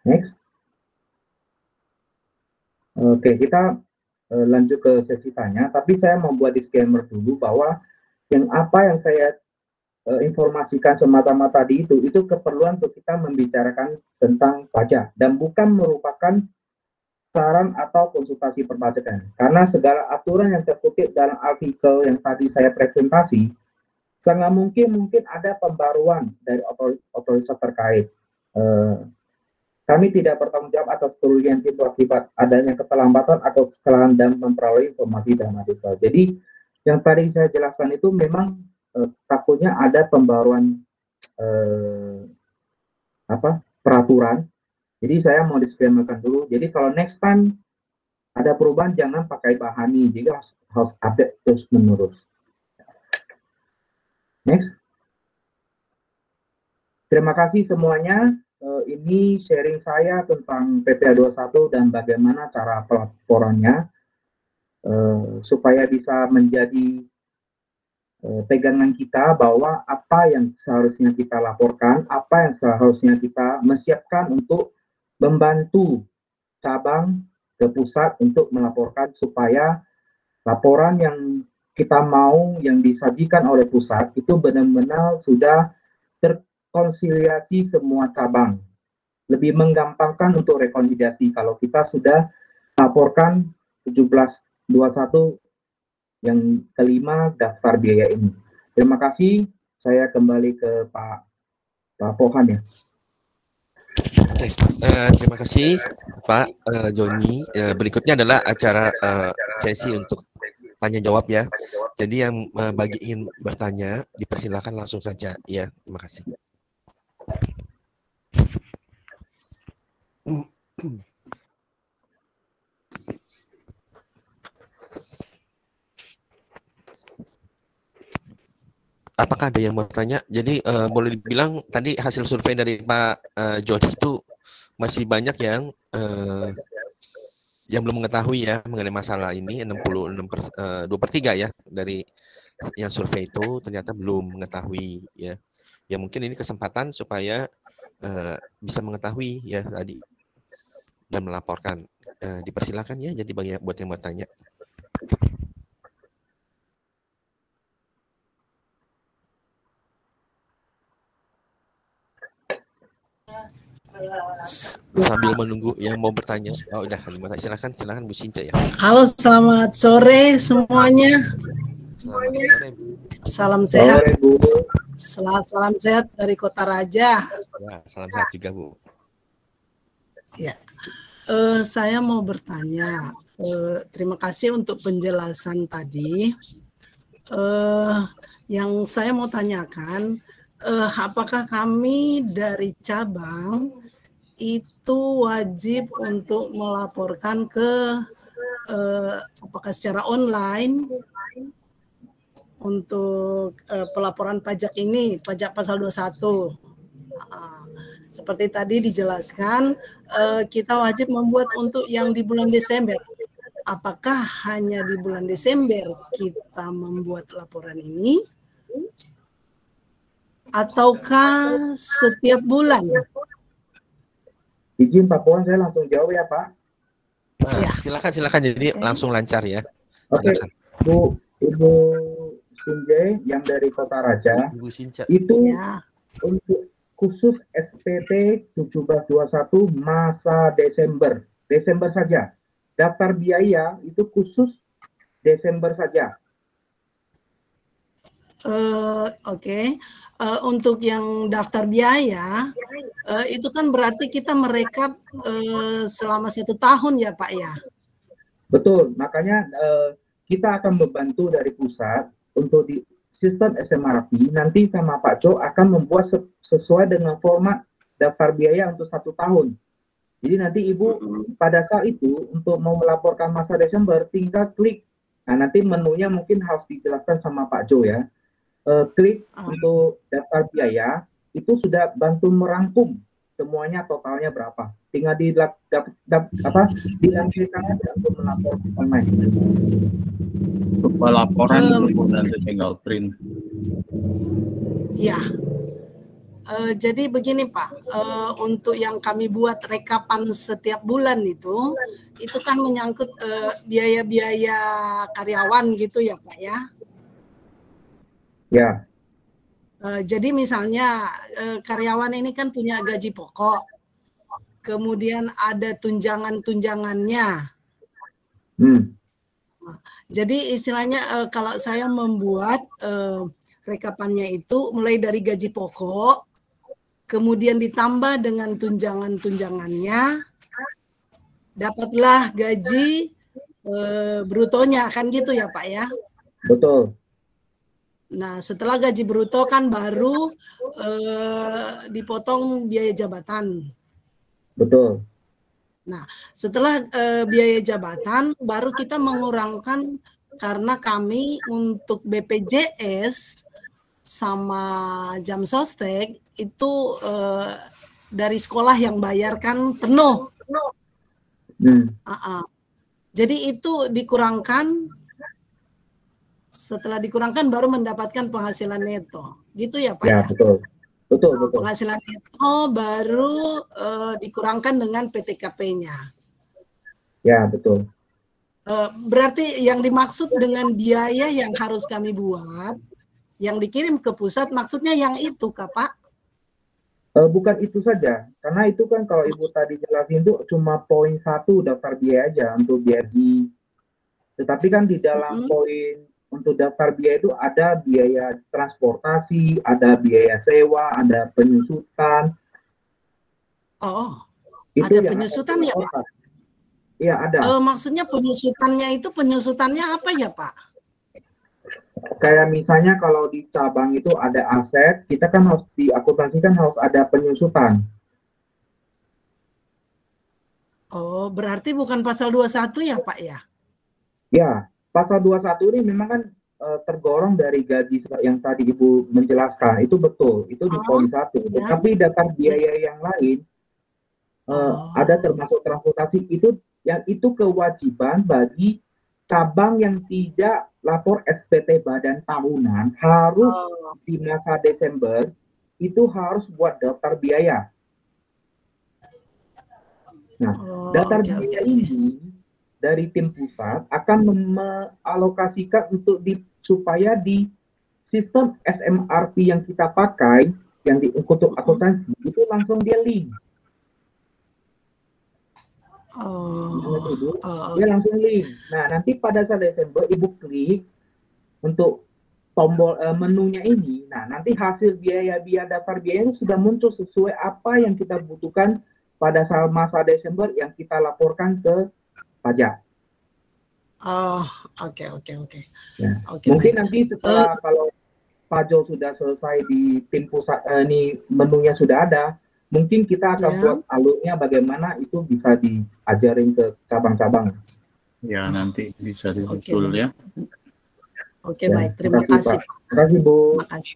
Next. Oke, kita lanjut ke sesi tanya, tapi saya membuat disclaimer dulu bahwa apa yang saya informasikan semata-mata di itu keperluan untuk kita membicarakan tentang pajak dan bukan merupakan saran atau konsultasi perpajakan. Karena segala aturan yang terkutip dalam artikel yang tadi saya presentasi, sangat mungkin ada pembaruan dari otoritas terkait. Kami tidak bertanggung jawab atas kerugian itu akibat adanya keterlambatan atau kesalahan dalam memperoleh informasi dalam artikel. Jadi yang tadi saya jelaskan itu memang takutnya ada pembaruan peraturan. Jadi saya mau disclaimerkan dulu. Jadi kalau next time ada perubahan jangan pakai bahan ini, jadi harus update terus menerus. Next. Terima kasih semuanya. Ini sharing saya tentang PPh 21 dan bagaimana cara pelaporannya supaya bisa menjadi pegangan kita bahwa apa yang seharusnya kita laporkan, apa yang seharusnya kita menyiapkan untuk membantu cabang ke pusat untuk melaporkan supaya laporan yang kita mau yang disajikan oleh pusat itu benar-benar sudah terkonsiliasi semua cabang. Lebih menggampangkan untuk rekonsiliasi kalau kita sudah laporkan 1721 yang kelima daftar biaya ini. Terima kasih. Saya kembali ke Pak Pohan ya. Oke, terima kasih Pak Joni. Berikutnya adalah acara sesi untuk tanya jawab ya. Jadi yang bagi ingin bertanya dipersilakan langsung saja ya. Terima kasih. Apakah ada yang mau tanya? Jadi boleh dibilang tadi hasil survei dari Pak Joni itu masih banyak yang belum mengetahui ya mengenai masalah ini. 2/3 ya dari yang survei itu ternyata belum mengetahui ya. Ya mungkin ini kesempatan supaya bisa mengetahui ya tadi dan melaporkan. Dipersilakan ya, jadi buat yang mau tanya. Sambil menunggu yang mau bertanya. Oh, udah, silakan Bu Sinca ya. Halo, selamat sore semuanya. Selamat sore, Bu. Salam sehat. Sore, Bu. Salam sehat dari Kota Raja. Ya, salam sehat juga, Bu. Ya, saya mau bertanya. Terima kasih untuk penjelasan tadi. Yang saya mau tanyakan, apakah kami dari cabang itu wajib untuk melaporkan ke apakah secara online untuk pelaporan pajak ini, pajak pasal 21. Seperti tadi dijelaskan, kita wajib membuat untuk yang di bulan Desember. Apakah hanya di bulan Desember kita membuat laporan ini? Ataukah setiap bulan? Izin Pak Puan, saya langsung jawab ya Pak. Ya. Silakan. Jadi langsung lancar ya. Oke, Ibu Sinjai yang dari Kota Raja, Ibu Sinca. itu Ya. untuk khusus SPT 1721 masa Desember saja. Daftar biaya itu khusus Desember saja. Oke. Untuk yang daftar biaya, itu kan berarti kita merekap selama 1 tahun ya Pak ya? Betul, makanya kita akan membantu dari pusat untuk di sistem SMRP. Nanti sama Pak Co akan membuat sesuai dengan format daftar biaya untuk 1 tahun. Jadi nanti Ibu pada saat itu untuk mau melaporkan masa Desember tinggal klik. Nah nanti menunya mungkin harus dijelaskan sama Pak Jo ya. Klik untuk daftar biaya itu sudah bantu merangkum semuanya totalnya berapa. Tinggal dilampirkan aja untuk melapor online. Untuk pelaporan nanti tinggal print. Ya. Jadi begini Pak, untuk yang kami buat rekapan setiap bulan itu kan menyangkut biaya-biaya karyawan gitu ya Pak ya? Ya. Jadi misalnya karyawan ini kan punya gaji pokok, kemudian ada tunjangan-tunjangannya. Jadi istilahnya kalau saya membuat rekapannya itu mulai dari gaji pokok, kemudian ditambah dengan tunjangan-tunjangannya, dapatlah gaji brutonya, kan gitu ya Pak ya? Betul. Nah setelah gaji bruto kan baru dipotong biaya jabatan. Betul. Nah setelah biaya jabatan baru kita mengurangkan, karena kami untuk BPJS sama jam sostek itu dari sekolah yang bayarkan penuh. Jadi itu dikurangkan, setelah dikurangkan baru mendapatkan penghasilan neto. Gitu ya Pak ya? Betul. Penghasilan neto baru dikurangkan dengan PTKP-nya. Ya, betul. Berarti yang dimaksud dengan biaya yang harus kami buat, yang dikirim ke pusat, maksudnya yang itu Kak Pak? Bukan itu saja, karena itu kan kalau Ibu tadi jelasin itu cuma poin 1 daftar biaya aja untuk gaji. Tetapi kan di dalam poin untuk daftar biaya itu ada biaya transportasi, ada biaya sewa, ada penyusutan. Oh, itu ada penyusutan ya Pak? Iya ada. Maksudnya penyusutannya itu apa ya Pak? Kayak misalnya kalau di cabang itu ada aset, kita kan harus diakuntansikan, harus ada penyusutan. Oh, berarti bukan pasal 21 ya Pak ya? Ya, pasal 21 ini memang kan tergolong dari gaji yang tadi Ibu menjelaskan, itu betul, itu di poin 1. Ya. Tapi daftar biaya yang lain ada termasuk transportasi, itu kewajiban bagi cabang yang tidak lapor SPT badan tahunan, harus di masa Desember itu harus buat daftar biaya. Nah, Oh, daftar oke, oke, biaya oke. ini dari tim pusat akan mengalokasikan supaya di sistem SMRP yang kita pakai, yang untuk akuntansi, itu langsung dia link. Oh, Ibu, oh, dia oke. langsung link. Nah, nanti pada saat Desember, Ibu klik untuk tombol menunya ini. Nah, nanti hasil biaya daftar biayanya sudah muncul sesuai apa yang kita butuhkan pada saat masa Desember yang kita laporkan ke pajak. Oh, oke, oke, oke. Ya. Oke, Mungkin baik. nanti setelah kalau Pak Jo sudah selesai di tim pusat, ini menunya sudah ada, mungkin kita akan Ya. buat alurnya bagaimana itu bisa diajarin ke cabang-cabang. Ya, nanti bisa Oke, disusul baik. ya. Oke, Ya, baik. Terima kasih, Pak. Pak. Terima kasih, Bu. Terima kasih.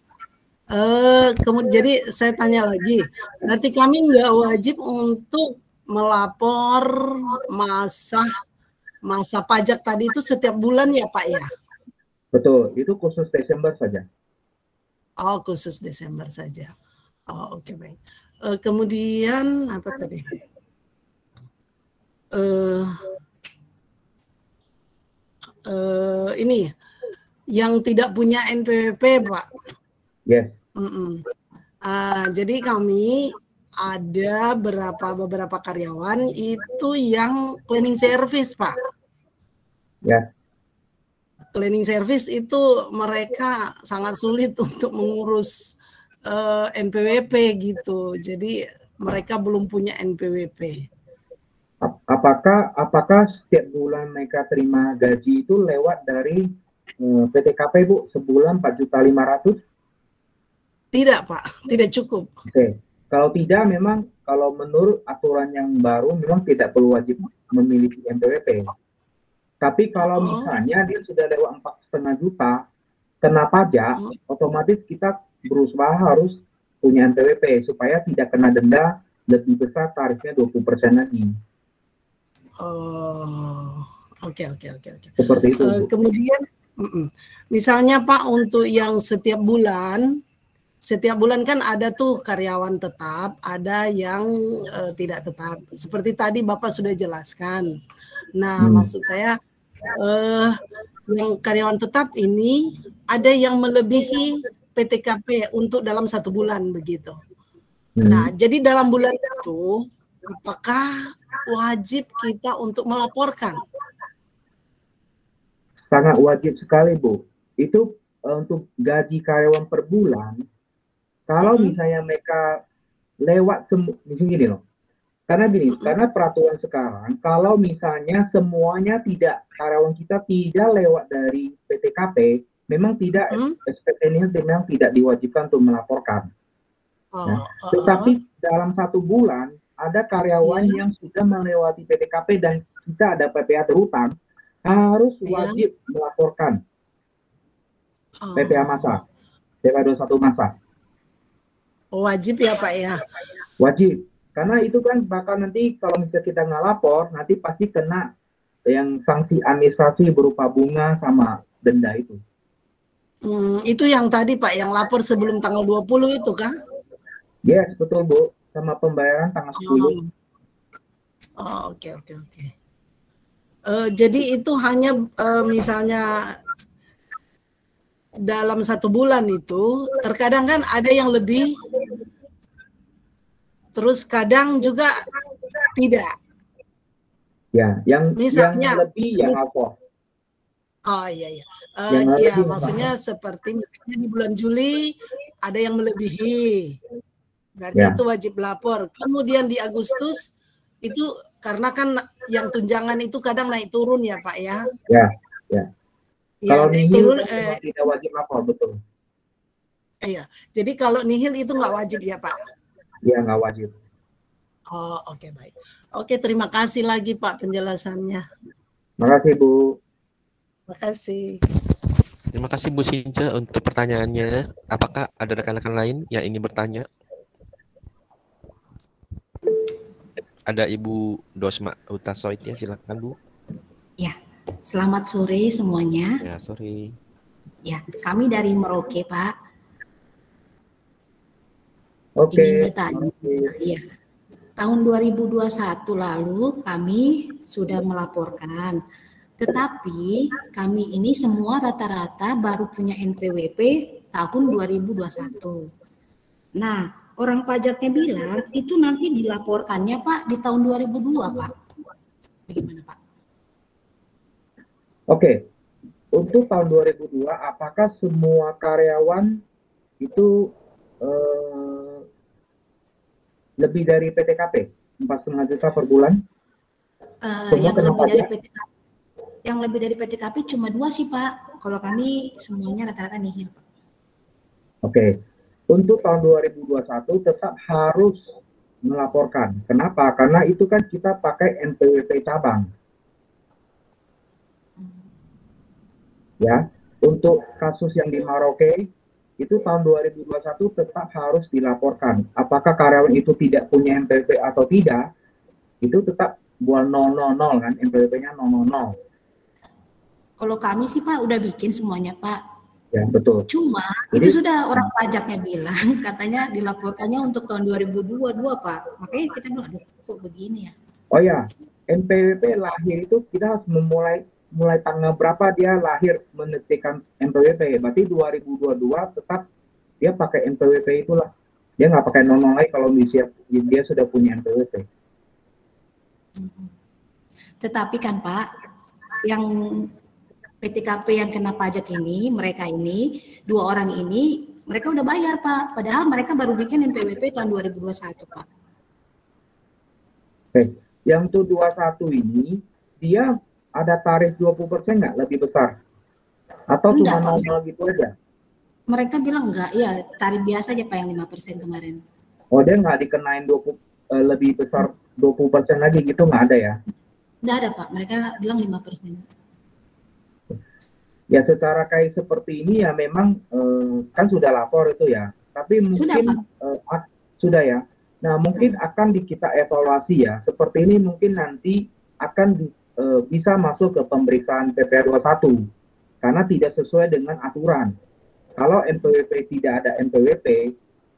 Kemudian jadi saya tanya lagi, berarti kami nggak wajib untuk melapor masa pajak tadi itu setiap bulan ya Pak ya? Betul, itu khusus Desember saja. Oh, khusus Desember saja. Oh, oke, baik. Kemudian apa tadi? Ini yang tidak punya NPWP, Pak. Yes. Jadi kami ada beberapa karyawan itu yang cleaning service, Pak. Ya. Cleaning service itu mereka sangat sulit untuk mengurus NPWP gitu. Jadi mereka belum punya NPWP. Apakah setiap bulan mereka terima gaji itu lewat dari PTKP, Bu, sebulan 4.500.000? Tidak, Pak, tidak cukup. Oke. Kalau tidak, memang kalau menurut aturan yang baru memang tidak perlu wajib memiliki NPWP. Tapi kalau misalnya dia sudah lewat 4,5 juta kena pajak, otomatis kita berusaha harus punya NPWP supaya tidak kena denda lebih besar, tarifnya 20% lagi. Oh, oke. Seperti itu. Kemudian, misalnya Pak, untuk yang setiap bulan kan ada tuh karyawan tetap, ada yang tidak tetap. Seperti tadi Bapak sudah jelaskan. Nah, maksud saya yang karyawan tetap ini ada yang melebihi PTKP untuk dalam 1 bulan begitu. Nah, jadi dalam bulan itu apakah wajib kita untuk melaporkan? Sangat wajib sekali, Bu. Itu untuk gaji karyawan per bulan. Kalau misalnya mereka lewat misalnya gini loh. Karena peraturan sekarang, kalau misalnya semuanya karyawan kita tidak lewat dari PTKP, memang tidak SPT ini memang tidak diwajibkan untuk melaporkan. Tetapi dalam 1 bulan ada karyawan yang sudah melewati PTKP dan kita ada PPA terhutang, harus wajib melaporkan PPA masa, PPA 21 masa. Wajib ya Pak ya? Wajib, karena itu kan bakal nanti kalau misalnya kita nggak lapor, nanti pasti kena yang sanksi administrasi berupa bunga sama denda itu. Itu yang tadi Pak, yang lapor sebelum tanggal 20 itu kah? Yes, betul Bu, sama pembayaran tanggal 10. Oh, oke. Jadi itu hanya misalnya dalam 1 bulan itu, terkadang kan ada yang lebih, terus kadang juga tidak. Ya, misalnya, yang lebih yang lapor. Oh iya. Ya, maksudnya seperti misalnya di bulan Juli ada yang melebihi, berarti itu wajib lapor. Kemudian di Agustus itu karena kan yang tunjangan itu kadang naik turun ya Pak ya? Ya. Kalau naik nihil turun, tidak wajib lapor, betul. Iya, jadi kalau nihil itu nggak wajib ya Pak? Iya, nggak wajib. Oh, oke, baik. Oke, terima kasih lagi Pak penjelasannya. Terima kasih Bu. Terima kasih. Terima kasih Bu Since untuk pertanyaannya. Apakah ada rekan-rekan lain yang ingin bertanya? Ada Ibu Dosma Utasoit ya, silakan Bu. Ya, selamat sore semuanya. Ya, sore. Ya, kami dari Merauke Pak. Oke. Ingin bertanya. Ya. tahun 2021 lalu kami sudah melaporkan. Tetapi kami ini semua rata-rata baru punya NPWP tahun 2021. Nah, orang pajaknya bilang itu nanti dilaporkannya Pak di tahun 2002 Pak. Bagaimana Pak? Oke, untuk tahun 2002 apakah semua karyawan itu lebih dari PTKP 4,5 juta per bulan? Yang lebih dari PTKP cuma 2 sih Pak. Kalau kami semuanya rata-rata nihil Pak. Oke, untuk tahun 2021 tetap harus melaporkan. Kenapa? Karena itu kan kita pakai NPWP cabang. Ya, untuk kasus yang di Merauke itu tahun 2021 tetap harus dilaporkan. Apakah karyawan itu tidak punya NPWP atau tidak, itu tetap buat 000 kan, NPWP-nya 000. Kalau kami sih Pak udah bikin semuanya Pak. Ya betul. Cuma jadi, itu sudah orang pajaknya bilang katanya dilaporkannya untuk tahun 2022 Pak. Makanya kita bilang aduh kok begini ya. Oh ya, NPWP lahir itu kita harus mulai tanggal berapa dia lahir menetapkan NPWP. Berarti 2022 tetap dia pakai NPWP itulah. Dia nggak pakai 0 lagi kalau dia sudah punya NPWP. Tetapi kan Pak, yang PTKP yang kena pajak ini, mereka ini, 2 orang ini, mereka udah bayar Pak. Padahal mereka baru bikin NPWP tahun 2021 Pak. Oke, yang tuh 21 ini, dia ada tarif 20% nggak lebih besar? Atau cuma normal gitu aja? Mereka bilang enggak, ya tarif biasa aja Pak yang 5% kemarin. Oh dia nggak dikenain lebih besar 20% lagi gitu nggak ada ya? Nggak ada Pak, mereka bilang 5%. Ya secara kayak seperti ini ya memang kan sudah lapor itu ya, tapi mungkin sudah ya. Nah mungkin akan kita evaluasi ya. Seperti ini mungkin nanti akan bisa masuk ke pemeriksaan PPh 21 karena tidak sesuai dengan aturan. Kalau NPWP tidak ada NPWP,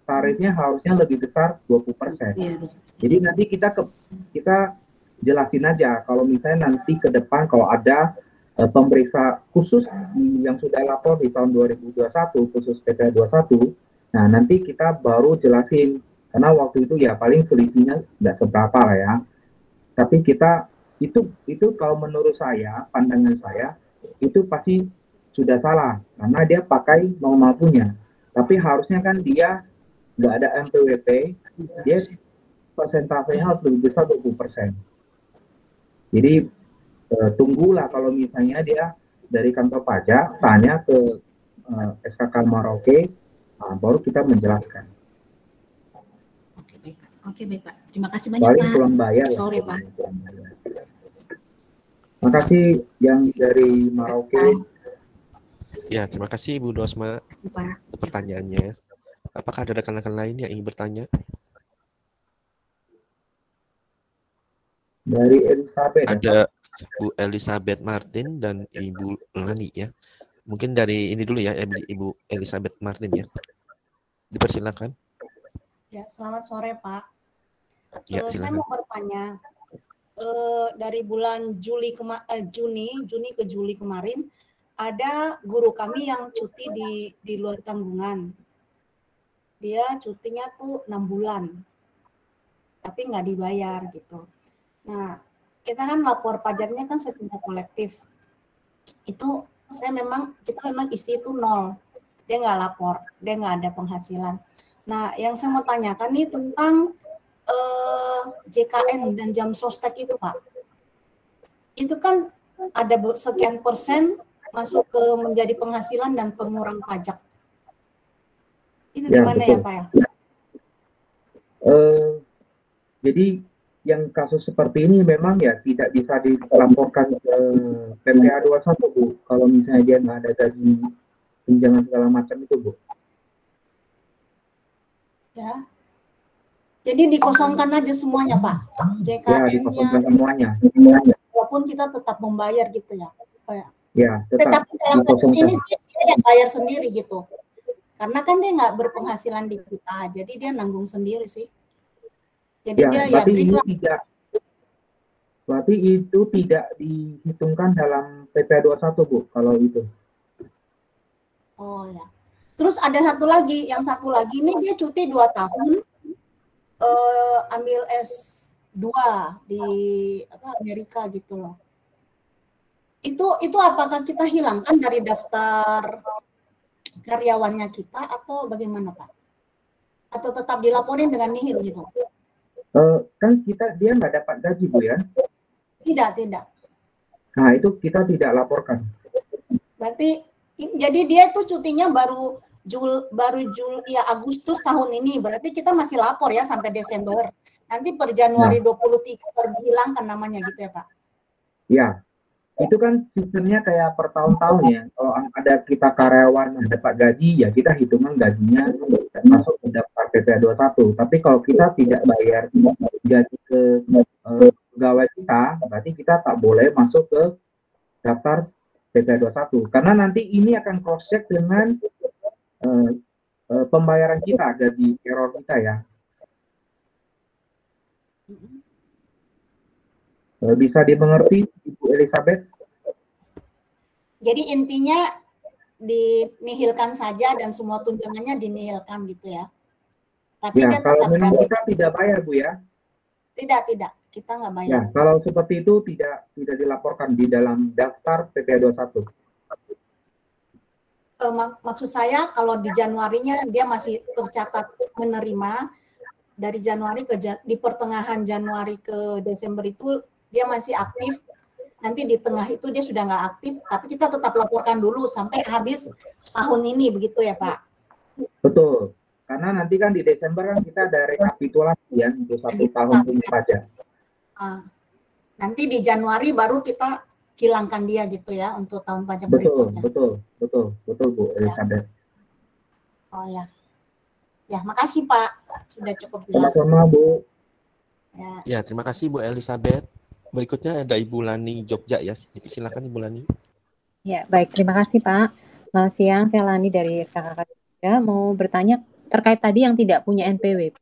tarifnya harusnya lebih besar 20%. Jadi nanti kita jelasin aja kalau misalnya nanti ke depan kalau ada pemeriksa khusus yang sudah lapor di tahun 2021 khusus PPh 21, nah nanti kita baru jelasin karena waktu itu ya paling selisihnya nggak seberapa lah ya, tapi kita itu kalau menurut saya, pandangan saya itu pasti sudah salah karena dia pakai normal punya, tapi harusnya kan dia nggak ada NPWP, dia persentasenya harus lebih besar 20%. Jadi tunggulah kalau misalnya dia dari kantor pajak tanya ke SKK Merauke, baru kita menjelaskan. Oke baik Pak. Terima kasih banyak Pak. Pulang bayar. Sore Pak. Terima kasih yang dari Merauke. Ya terima kasih Ibu Dosma pertanyaannya. Apakah ada rekan-rekan lain yang ingin bertanya? Dari Elizabeth. Ada Bu Elizabeth Martin dan Ibu Lani ya. Mungkin dari ini dulu ya, Ibu Elizabeth Martin ya. Dipersilakan. Ya, selamat sore Pak. Ya, saya mau bertanya, dari bulan Juni ke Juli kemarin, ada guru kami yang cuti di luar tanggungan. Dia cutinya tuh 6 bulan, tapi nggak dibayar gitu. Nah, kita kan lapor pajaknya kan secara kolektif. Itu kita memang isi itu 0. Dia nggak lapor, dia nggak ada penghasilan. Nah, yang saya mau tanyakan nih tentang JKN dan jam sostek itu Pak. Itu kan ada sekian persen masuk ke menjadi penghasilan dan pengurang pajak. Itu ya, gimana betul. ya Pak ya? Jadi yang kasus seperti ini memang ya tidak bisa dilaporkan ke PPh 21 Bu, kalau misalnya dia nggak ada gaji tunjangan segala macam itu Bu. Ya. Jadi dikosongkan aja semuanya Pak. JKN-nya. Ya, dikosongkan semuanya. Walaupun kita tetap membayar gitu ya. Ya, tetap dalam kasus ini dia yang bayar sendiri gitu. Karena kan dia nggak berpenghasilan di kita, jadi dia nanggung sendiri sih. Jadi Ya, dia ya berarti ini berikan. tidak, berarti itu tidak dihitungkan dalam PP 21 Bu, kalau itu. Oh ya. Terus ada yang satu lagi ini dia cuti 2 tahun, ambil S2 di Amerika gitu loh. Itu apakah kita hilangkan dari daftar karyawannya kita atau bagaimana Pak? Atau tetap dilaporin dengan nihil gitu? Kan dia nggak dapat gaji Bu ya? Tidak. Nah itu kita tidak laporkan. Berarti jadi dia itu cutinya baru Agustus tahun ini. Berarti kita masih lapor ya sampai Desember. Nanti per Januari 23 baru dihilangkan namanya gitu ya Pak? Ya, itu kan sistemnya kayak per tahun-tahun ya. Kalau ada kita karyawan yang dapat gaji, ya kita hitungan gajinya masuk ke daftar PP 21. Tapi kalau kita tidak bayar gaji ke pegawai kita, berarti kita tak boleh masuk ke daftar PP 21. Karena nanti ini akan cross-check dengan pembayaran kita, gaji error kita ya. Bisa dimengerti Ibu Elizabeth? Jadi intinya dinihilkan saja dan semua tunjangannya dinihilkan gitu ya. Tapi Ya, dia kalau tetap memang kita tidak bayar Bu ya. Tidak, kita nggak bayar. Ya, kalau seperti itu tidak dilaporkan di dalam daftar PP 21. Maksud saya kalau di Januarinya dia masih tercatat menerima, dari Januari di pertengahan Januari ke Desember itu dia masih aktif, nanti di tengah itu dia sudah nggak aktif, tapi kita tetap laporkan dulu sampai habis tahun ini, begitu ya Pak? Betul, karena nanti kan di Desember kan kita ada rekapitulasi ya untuk 1 tahun punya pajak. Nanti di Januari baru kita hilangkan dia gitu ya untuk tahun pajak berikutnya. Betul Bu Elizabeth. Oh ya. Ya, makasih Pak. Sudah cukup jelas. Sama-sama Bu. Ya, terima kasih Bu Elizabeth. Berikutnya ada Ibu Lani Jogja ya. Silakan Ibu Lani. Ya, baik. Terima kasih Pak. Selamat siang, saya Lani dari SKKK Jogja. Mau bertanya terkait tadi yang tidak punya NPWP.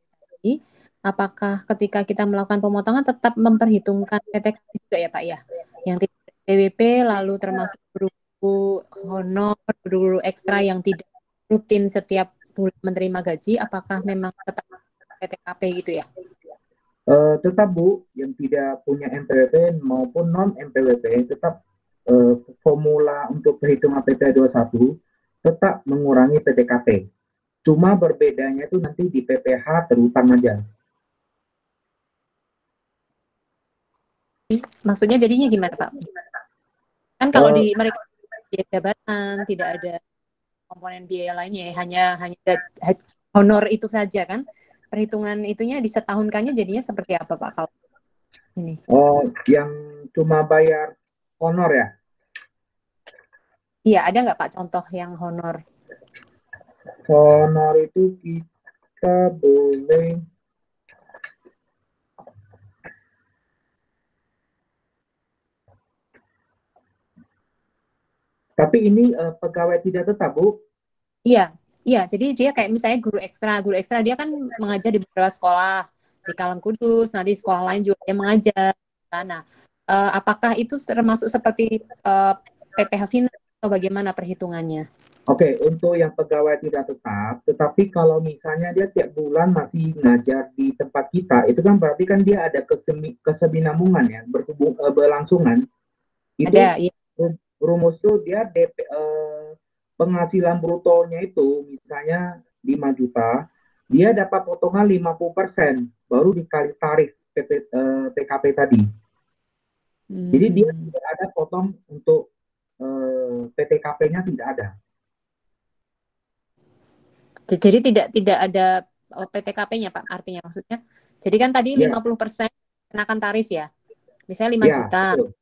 Apakah ketika kita melakukan pemotongan tetap memperhitungkan PTKP juga ya Pak ya? Yang tidak NPWP lalu termasuk guru honor, guru ekstra yang tidak rutin setiap bulan menerima gaji, apakah memang tetap PTKP gitu ya? Tetap Bu, yang tidak punya NPWP maupun non NPWP tetap formula untuk perhitungan PP 21 tetap mengurangi PTKP. Cuma berbedanya itu nanti di PPh terutang aja. Maksudnya jadinya gimana Pak? Kan kalau di mereka jabatan tidak ada komponen biaya lainnya, hanya honor itu saja kan? Perhitungan itunya disetahunkannya jadinya seperti apa Pak kalau ini? Oh, yang cuma bayar honor ya? Iya, ada nggak Pak contoh yang honor? Honor itu kita boleh tapi ini pegawai tidak tetap Bu? Iya, jadi dia kayak misalnya guru ekstra dia kan mengajar di beberapa sekolah di Kalam Kudus, nanti sekolah lain juga dia mengajar. Nah, apakah itu termasuk seperti PPh final atau bagaimana perhitungannya? Oke, untuk yang pegawai tidak tetap, tetapi kalau misalnya dia tiap bulan masih ngajar di tempat kita, itu kan berarti kan dia ada keseminambungan ya, berlangsungan. Itu ada, iya. Rumus itu dia penghasilan brutonya itu misalnya 5 juta, dia dapat potongan 50%, baru dikali tarif PKP tadi. Jadi dia tidak ada potong untuk PTKP-nya tidak ada. Jadi tidak ada PTKP-nya Pak, artinya maksudnya. Jadi kan tadi 50% kenakan tarif ya. Misalnya 5 juta. Betul.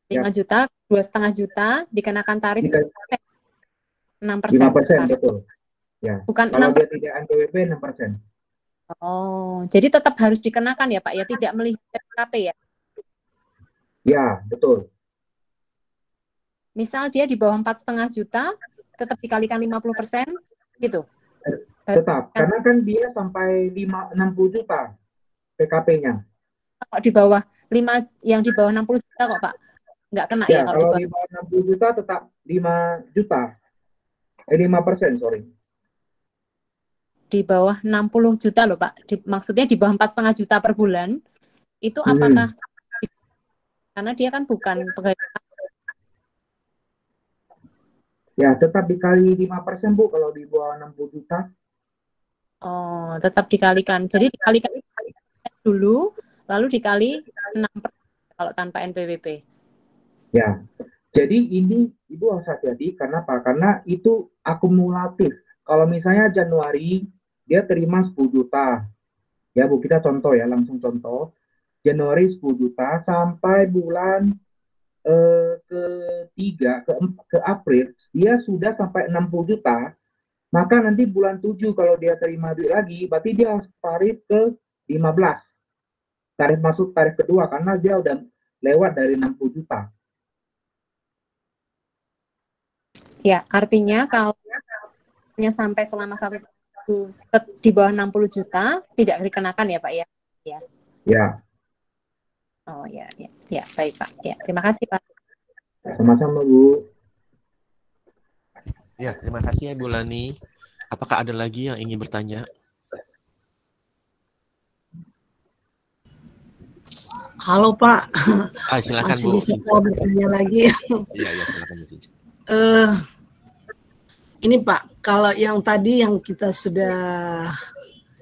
5 juta, 2,5 juta dikenakan tarif 6%. 5%, betul. Ya. Bukan kalau 6%. Dia tidak NPWP 6%. Oh, jadi tetap harus dikenakan ya Pak ya, tidak melihat PTKP ya? Ya, betul. Misal dia di bawah 4,5 juta, tetap dikalikan 50%, gitu? Tetap, karena kan dia sampai 60 juta. PKP-nya. Kalau di bawah 5, yang di bawah 60 juta kok Pak? Nggak kena ya Ya, kalau kalau di bawah 60 juta tetap 5 juta. 5%, sorry. di bawah 60 juta loh Pak. Maksudnya di bawah 4,5 juta per bulan. Itu apakah karena dia kan bukan pegawai. Ya, tetap dikali 5% Bu kalau di bawah 60 juta. Oh, tetap dikalikan. Jadi dikalikan dulu, lalu dikali 6% kalau tanpa NPWP. Ya, jadi ini Ibu harus hati-hati. Karena apa? Karena itu akumulatif. Kalau misalnya Januari, dia terima 10 juta. Ya Bu, kita contoh ya, langsung contoh. Januari 10 juta sampai bulan ketiga, ke April, dia sudah sampai 60 juta. Maka nanti bulan 7 kalau dia terima duit lagi, berarti dia harus tarif ke 15. Tarif masuk tarif kedua, karena dia udah lewat dari 60 juta. Ya, artinya kalau sampai selama 1 tahun di bawah 60 juta tidak dikenakan ya Pak ya? Ya. Ya. Oh ya, baik Pak. Ya, terima kasih Pak. Sama-sama Bu. Ya, terima kasih ya Bu Lani. Apakah ada lagi yang ingin bertanya? Halo Pak. Silakan Masih Bu. bisa bertanya lagi? Iya, silakan Bu. Ini Pak, kalau yang tadi yang kita sudah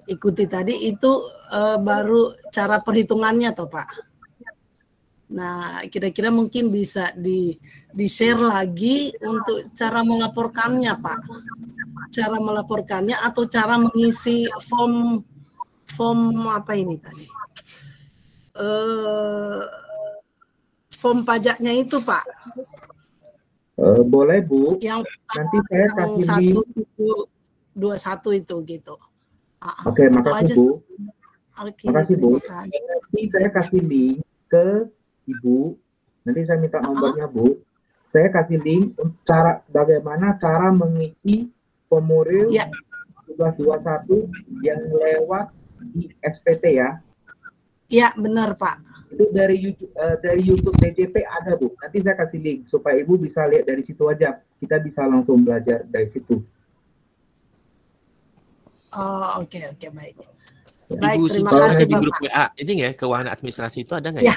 ikuti tadi itu baru cara perhitungannya toh Pak. Nah, kira-kira mungkin bisa di-share lagi untuk cara melaporkannya Pak. Cara melaporkannya atau cara mengisi form apa ini tadi? Form pajaknya itu Pak. Boleh Bu. Yang nanti saya kasih link 121 itu gitu. Oke, makasih Bu. Oke, makasih Bu. Kasih. Nanti saya kasih link ke Ibu. Nanti saya minta nomornya Bu. Saya kasih link bagaimana cara mengisi formulir 1721 yang lewat di SPT ya. Iya, benar Pak. Itu dari YouTube DJP ada Bu. Nanti saya kasih link supaya Ibu bisa lihat dari situ aja. Kita bisa langsung belajar dari situ. Oh, oke, baik. Ya. Baik, Ibu terima Sinca kasih di Bapak. grup WA ini ya, keuangan administrasi itu ada nggak ya? Ya?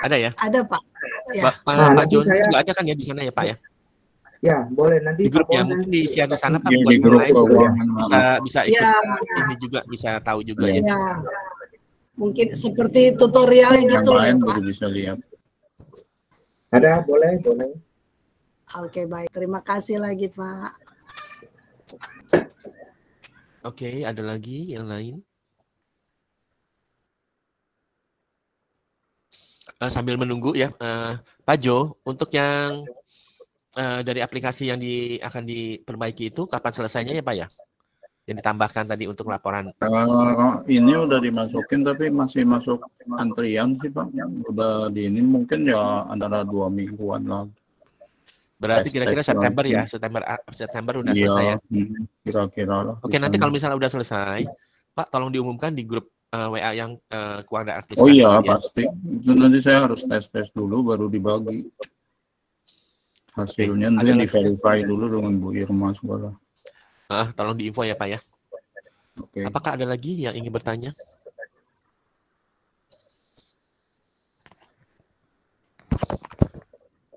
Ada ya? Ada Pak. Ya. Pak Joni juga ada kan ya di sana ya Pak ya? Ya, boleh nanti di grup ya, mungkin di share di sana Pak Ya, buat di grup lain keuangan bisa ikut ya. ini juga, bisa tahu juga ya. Mungkin seperti tutorial yang gitu lain ya Pak. baru bisa lihat. Ada, boleh. Oke, baik. Terima kasih lagi Pak. Oke, ada lagi yang lain? Sambil menunggu ya, Pak Jo, untuk yang dari aplikasi yang akan diperbaiki itu kapan selesainya ya Pak ya? Yang ditambahkan tadi untuk laporan. Ini udah dimasukin tapi masih masuk antrian sih Pak. Udah di ini mungkin ya antara 2 mingguan lah. Berarti kira-kira September ya, September udah selesai ya? Kira-kira lah. Oke, nanti kalau misalnya udah selesai, Pak tolong diumumkan di grup WA yang keuangan administrasi. Oh iya pasti. Itu nanti saya harus tes dulu baru dibagi. Hasilnya nanti di-verify dulu dengan Bu Irma segala. Tolong diinfo ya Pak ya. Oke. Apakah ada lagi yang ingin bertanya?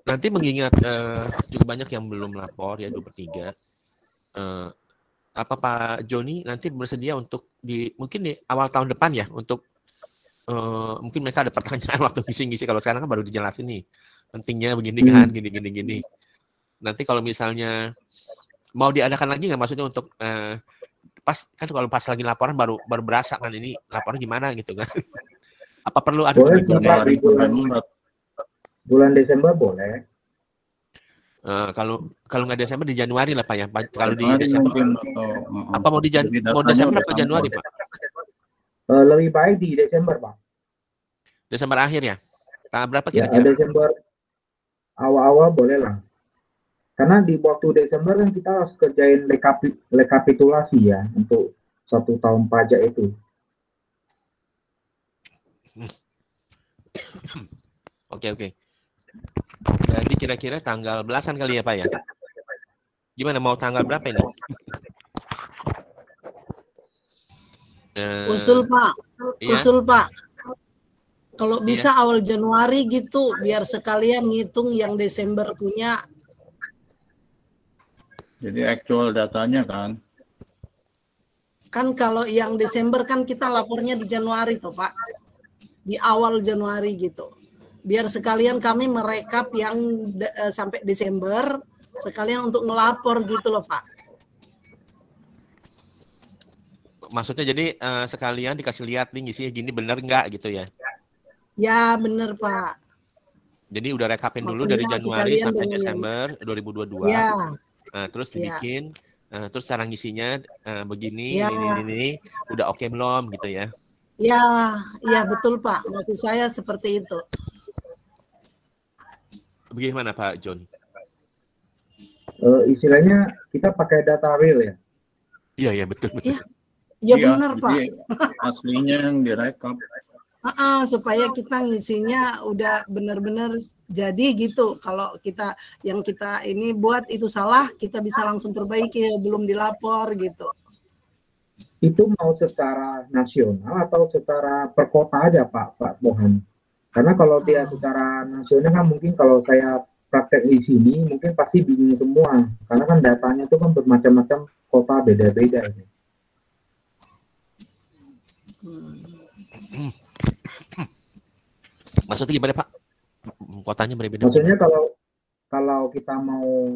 Nanti mengingat cukup banyak yang belum lapor ya 2/3. Apa Pak Joni nanti bersedia untuk mungkin di awal tahun depan ya untuk mungkin mereka ada pertanyaan waktu ngisi-ngisi, kalau sekarang kan baru dijelasin nih pentingnya begini kan gini. Nanti kalau misalnya mau diadakan lagi nggak, maksudnya untuk pas kan kalau pas lagi laporan baru berasa kan ini laporan gimana gitu kan. Apa perlu ada bulan Desember boleh. Kalau nggak Desember di Januari lah Pak ya. Kalau di Desember apa mau Desember atau Januari Pak? Lebih baik di Desember Pak. Desember akhir ya? Tanggal berapa Ya, kira-kira? Desember awal-awal boleh lah. Karena di waktu Desember kan kita harus kerjain rekapitulasi ya untuk 1 tahun pajak itu. Oke. Jadi kira-kira tanggal belasan kali ya Pak ya? Gimana, mau tanggal berapa ini? Usul Pak, iya? usul Pak. Kalau bisa awal Januari gitu, biar sekalian ngitung yang Desember punya. Jadi actual datanya kan? Kan kalau yang Desember kan kita lapornya di Januari toh Pak. Di awal Januari gitu. Biar sekalian kami merekap yang sampai Desember, sekalian untuk melapor gitu loh Pak. Maksudnya jadi sekalian dikasih lihat nih ngisinya gini bener nggak gitu ya? Ya bener Pak. Jadi udah rekapin dulu Maksudnya dari Januari sekalian sampai dengan Desember 2022. Ya. Terus Ya. dibikin, terus cara ngisinya begini, Ya. ini, udah oke belum gitu ya? Ya betul Pak. Maksud saya seperti itu. Bagaimana Pak John? Istilahnya kita pakai data real ya? Iya betul. Ya benar Pak. Aslinya yang direkap. Supaya kita ngisinya udah benar-benar jadi gitu. Kalau yang kita ini buat itu salah, kita bisa langsung perbaiki, belum dilapor gitu. Itu mau secara nasional atau secara per kota aja Pak Mohan? Karena kalau dia secara nasional kan mungkin kalau saya praktek di sini mungkin pasti bingung semua. Karena kan datanya itu kan bermacam-macam kota beda-beda. Maksudnya gimana Pak? Kotanya berbeda. Maksudnya kalau kita mau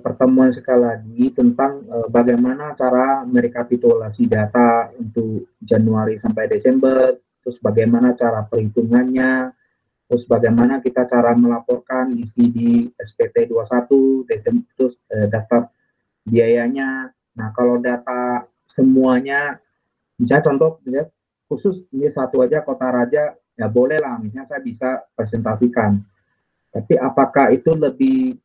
pertemuan sekali lagi tentang bagaimana cara merekapitulasi data untuk Januari sampai Desember, terus bagaimana cara perhitungannya, terus bagaimana kita cara melaporkan isi di SPT 21, Desember, terus daftar biayanya. Nah kalau data semuanya, misalnya contoh, khusus ini satu aja Kota Raja, ya boleh lah, misalnya saya bisa presentasikan. Tapi apakah itu lebih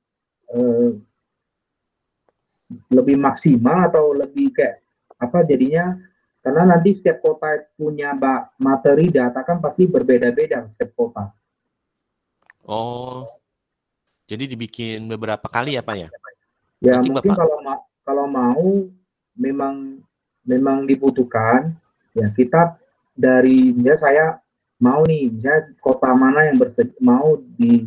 maksimal atau lebih kayak apa jadinya? Karena nanti setiap kota punya materi data kan pasti berbeda-beda setiap kota. Oh, jadi dibikin beberapa kali ya Pak ya? Ya nanti mungkin Bapak... kalau mau memang dibutuhkan ya kita dari misalnya saya mau nih misalnya kota mana yang mau di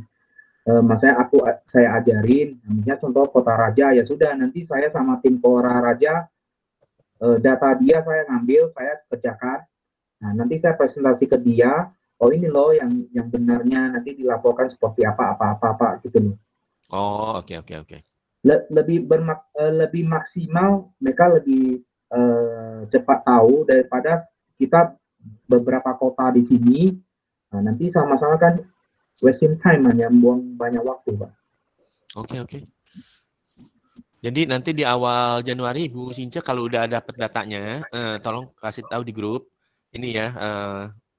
maksudnya saya ajarin, misalnya contoh Kota Raja, ya sudah nanti saya sama tim Kota Raja, data dia saya ngambil, saya kerjakan, nah nanti saya presentasi ke dia, oh ini loh yang benarnya nanti dilaporkan seperti apa gitu loh. Oh oke. Lebih maksimal, mereka lebih cepat tahu daripada kita beberapa kota di sini, nah nanti sama-sama kan wasting time, hanya buang banyak waktu Pak. Oke. Jadi nanti di awal Januari Bu Sinca kalau udah dapat datanya, tolong kasih tahu di grup ini ya,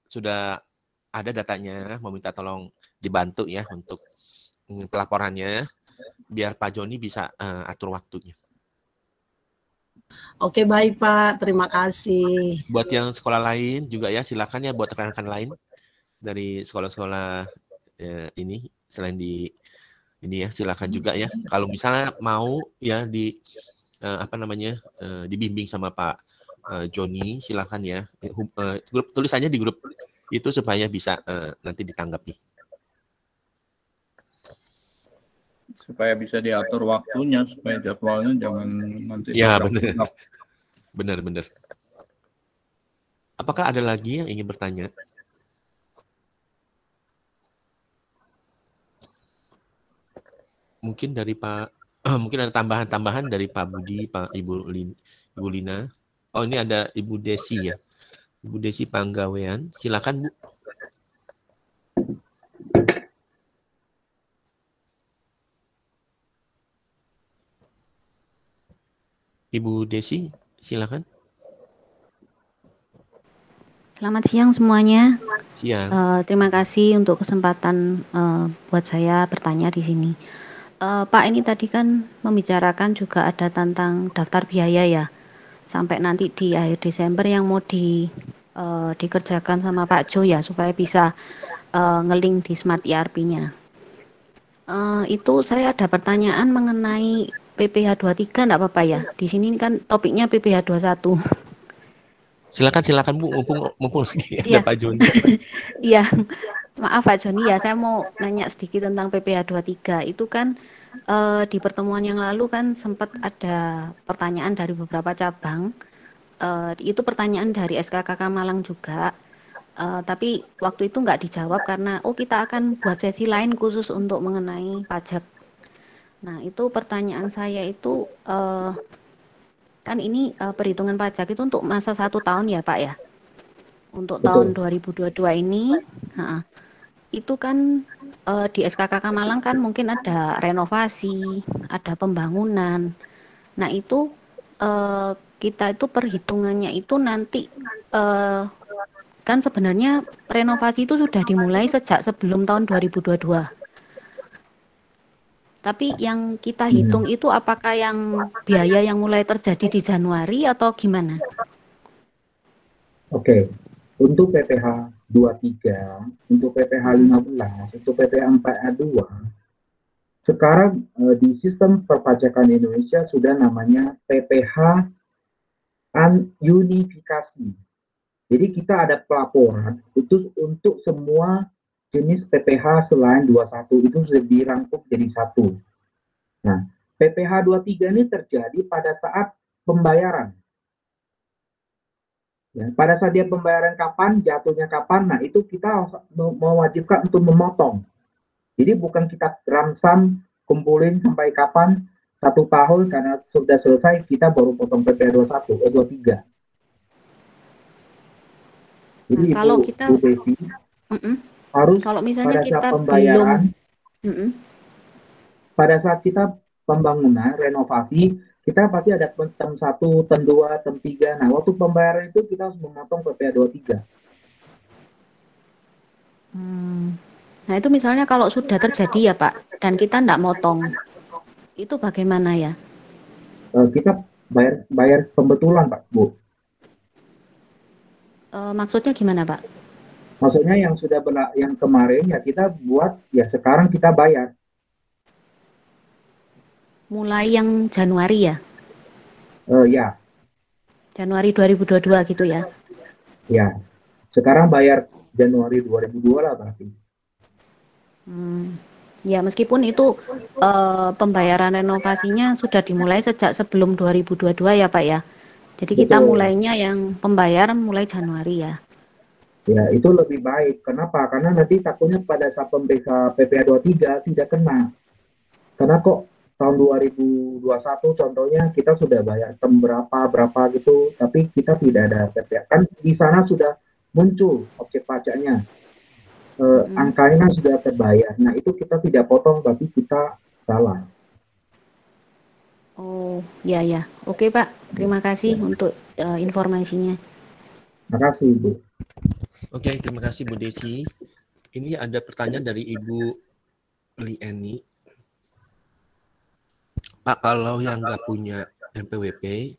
sudah ada datanya, mau minta tolong dibantu ya untuk pelaporannya, biar Pak Joni bisa atur waktunya. Oke baik Pak, terima kasih. Buat yang sekolah lain juga ya silakan ya, buat rekan-rekan lain dari sekolah-sekolah ini selain di ini ya silakan juga ya. Kalau misalnya mau ya dibimbing sama Pak Joni, silakan ya. Grup tulisannya di grup itu supaya bisa nanti ditanggapi. Supaya bisa diatur waktunya, supaya jadwalnya jangan nanti. Ya benar. Apakah ada lagi yang ingin bertanya? Mungkin dari mungkin ada tambahan dari Pak Budi, Pak Ibu Lina. Oh ini ada Ibu Desi ya, Ibu Desi Panggawean. Silakan Bu. Ibu Desi, silakan. Selamat siang semuanya. Siang. Terima kasih untuk kesempatan buat saya bertanya di sini. Pak, ini tadi kan membicarakan juga ada tentang daftar biaya ya, sampai nanti di akhir Desember yang mau dikerjakan sama Pak Jo ya supaya bisa nge-link di Smart ERP-nya. Itu saya ada pertanyaan mengenai PPH 23 enggak apa-apa ya? Di sini kan topiknya PPH 21. Silakan Bu, mumpung lagi ada Iya. Pak Joni. Iya. Maaf Pak Joni ya, saya mau nanya sedikit tentang PPH 23. Itu kan di pertemuan yang lalu kan sempat ada pertanyaan dari beberapa cabang. Itu pertanyaan dari SKKK Malang juga. Tapi waktu itu nggak dijawab karena kita akan buat sesi lain khusus untuk mengenai pajak. Nah, itu pertanyaan saya itu kan ini perhitungan pajak itu untuk masa 1 tahun ya Pak ya? Untuk tahun 2022 ini, itu kan di SKKK Malang kan mungkin ada renovasi, ada pembangunan. Nah itu kita itu perhitungannya itu nanti kan sebenarnya renovasi itu sudah dimulai sejak sebelum tahun 2022. Tapi yang kita hitung itu apakah yang biaya yang mulai terjadi di Januari atau gimana? Oke, untuk PPH 23, untuk PPH 15, untuk PPH 4A2, sekarang di sistem perpajakan Indonesia sudah namanya PPH unifikasi. Jadi kita ada pelaporan itu untuk semua jenis PPH selain 21 itu sudah dirangkum jadi satu. Nah, PPH 23 ini terjadi pada saat pembayaran. Ya, pada saat dia pembayaran kapan, jatuhnya kapan, nah itu kita mewajibkan untuk memotong. Jadi bukan kita ramsam kumpulin sampai kapan, 1 tahun karena sudah selesai kita baru potong PPH 23. Jadi kalau Bu kita Desi harus kalau misalnya pada kita saat pembayaran, belum pada saat kita pembangunan, renovasi, kita pasti ada tem 1, tem 2, tem 3. Nah, waktu pembayaran itu kita harus memotong PPH 23. Nah, itu misalnya kalau sudah terjadi ya Pak, dan kita tidak motong, itu bagaimana ya? Kita bayar pembetulan Pak, Bu. Maksudnya gimana Pak? Maksudnya yang sudah yang kemarin ya kita buat, ya sekarang kita bayar. Mulai yang Januari ya? Ya. Januari 2022 gitu ya? Ya. Sekarang bayar Januari 2022 lah berarti. Ya meskipun itu pembayaran renovasinya sudah dimulai sejak sebelum 2022 ya Pak ya? Jadi kita mulainya yang pembayaran mulai Januari ya? Ya itu lebih baik. Kenapa? Karena nanti takutnya pada saat pemeriksa PPH 23 tidak kena. Karena kok tahun 2021 contohnya kita sudah bayar tem berapa gitu, tapi kita tidak ada PPH. Kan di sana sudah muncul objek pajaknya. Angkanya sudah terbayar. Nah itu kita tidak potong, berarti kita salah. Oh ya ya, oke Pak. Terima kasih untuk informasinya. Terima kasih Bu. Oke, terima kasih Bu Desi. Ini ada pertanyaan dari Ibu Lieni. Pak, kalau yang nggak punya NPWP,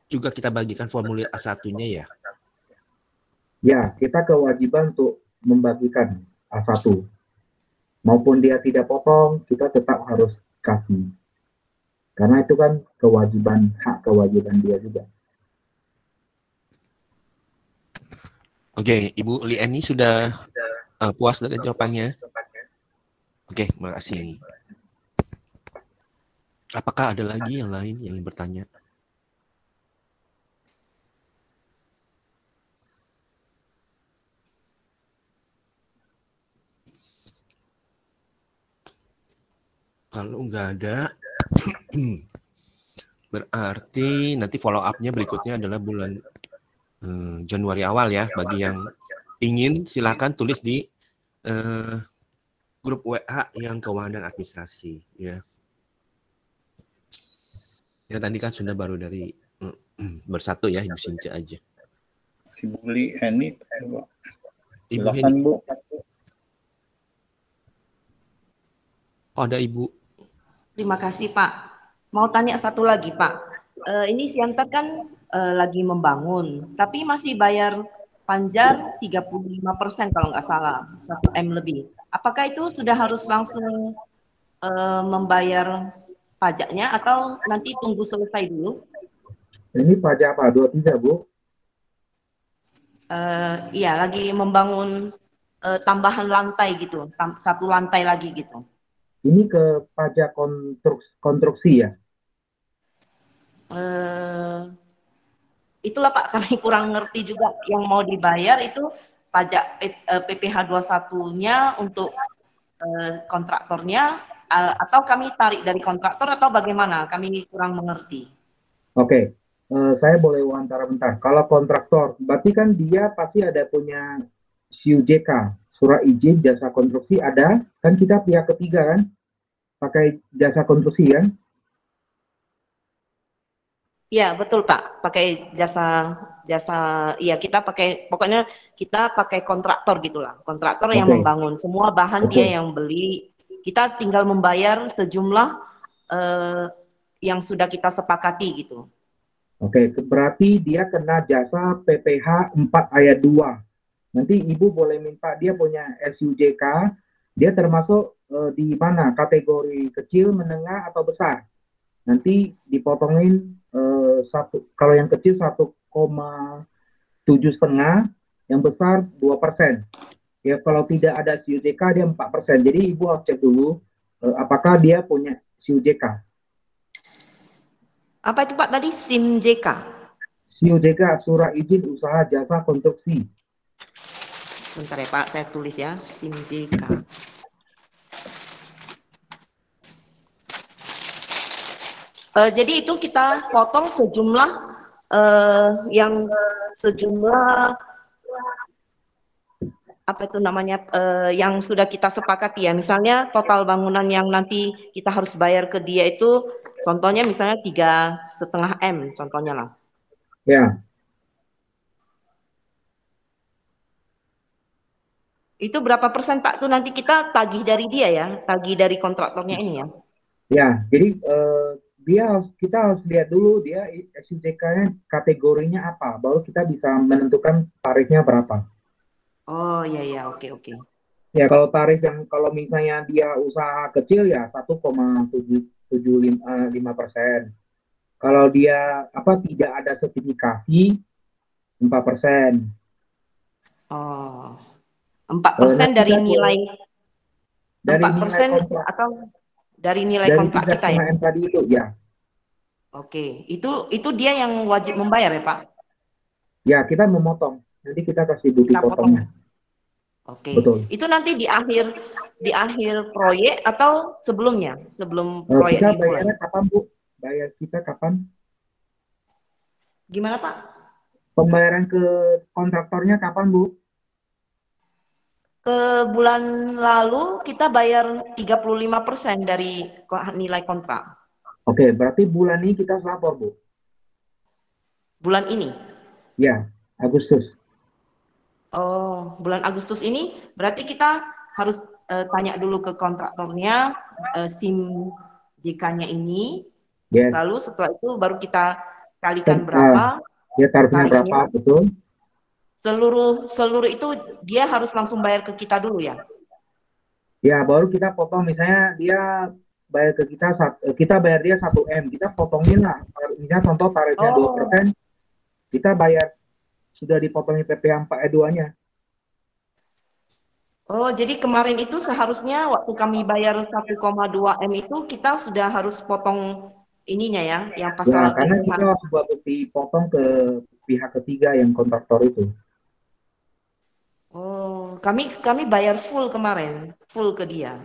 juga kita bagikan formulir A1-nya ya? Ya, kita kewajiban untuk membagikan A1. Maupun dia tidak potong, kita tetap harus kasih. Karena itu kan kewajiban, hak kewajiban dia juga. Oke, Ibu Lieni sudah puas dengan jawabannya? Oke, makasih. Apakah ada lagi yang lain yang bertanya? Kalau nggak ada, berarti nanti follow up-nya berikutnya adalah bulan Januari awal ya. Bagi yang ingin silakan tulis di grup WA yang keuangan dan administrasi ya. Ya tadi kan sudah baru dari bersatu ya Ibu Sinca aja. Ibu Lieni, Ibu silakan Bu. Oh, ada Ibu. Terima kasih Pak. Mau tanya satu lagi Pak. Ini Siantar kan lagi membangun, tapi masih bayar Panjar 35% kalau nggak salah, 1 M lebih. Apakah itu sudah harus langsung membayar pajaknya atau nanti tunggu selesai dulu? Ini pajak apa? 23, Bu? Iya, lagi membangun tambahan lantai gitu, satu lantai lagi gitu. Ini ke pajak konstruksi ya? Itulah Pak, kami kurang ngerti juga yang mau dibayar itu pajak PPh 21-nya untuk kontraktornya atau kami tarik dari kontraktor atau bagaimana? Kami kurang mengerti. Oke, saya boleh wawancara bentar. Kalau kontraktor, berarti kan dia pasti ada punya SIUJK, surat izin jasa konstruksi ada, kan kita pihak ketiga kan, pakai jasa konstruksi kan? Iya betul Pak, pakai jasa, iya kita pakai, pokoknya kita pakai kontraktor gitulah, kontraktor yang membangun, semua bahan dia yang beli, kita tinggal membayar sejumlah yang sudah kita sepakati gitu. Oke, berarti dia kena jasa PPh 4 ayat 2. Nanti Ibu boleh minta dia punya SIUJK, dia termasuk di mana? Kategori kecil, menengah, atau besar? Nanti dipotongin kalau yang kecil 1,7,5, yang besar 2%. Ya kalau tidak ada SIUJK dia 4%. Jadi Ibu harus cek dulu apakah dia punya SIUJK. Apa itu Pak tadi? SIMJK? SIUJK, surat izin usaha jasa konstruksi. Bentar ya Pak, saya tulis ya, SIMJK. Jadi itu kita potong sejumlah apa itu namanya yang sudah kita sepakati ya. Misalnya total bangunan yang nanti kita harus bayar ke dia itu contohnya misalnya 3,5 M contohnya lah. Ya. Itu berapa persen Pak? Itu nanti kita tagih dari dia ya, tagih dari kontraktornya ini ya. Ya, jadi kita harus lihat dulu dia SIUJK-nya kategorinya apa, baru kita bisa menentukan tarifnya berapa. Oh iya iya, oke. Ya kalau tarif yang kalau misalnya dia usaha kecil ya 1,775%. Kalau dia tidak ada sertifikasi 4%. Oh, 4% dari nilai 4% atau dari nilai kontrak kita ya? Tadi itu ya. Oke, itu dia yang wajib membayar ya Pak? Ya, kita memotong. Nanti kita kasih bukti potongnya. Oke. Betul. Itu nanti di akhir proyek atau sebelumnya? Sebelum proyek kita dimulai? bayarnya kapan, Bu? Bayar kita kapan? Gimana Pak? Pembayaran ke kontraktornya kapan, Bu? Ke bulan lalu kita bayar 35% dari nilai kontrak. Oke, berarti bulan ini kita lapor, Bu? Bulan ini? Ya, Agustus. Oh, bulan Agustus ini berarti kita harus tanya dulu ke kontraktornya SIMJK-nya ini. Yes. Lalu setelah itu baru kita kalikan berapa. Ya, tarifnya berapa, betul. Seluruh itu dia harus langsung bayar ke kita dulu ya? Ya, baru kita potong. Misalnya dia bayar ke kita bayar dia 1 M, kita potongin lah. Misalnya contoh tarifnya 2%, kita bayar sudah dipotongin PPh 4 E2-nya. Oh, jadi kemarin itu seharusnya waktu kami bayar 1,2 M itu kita sudah harus potong ininya ya, yang pasal. Ya, karena kita harus buat bukti potong ke pihak ketiga yang kontraktor itu. Oh, kami bayar full kemarin, full ke dia.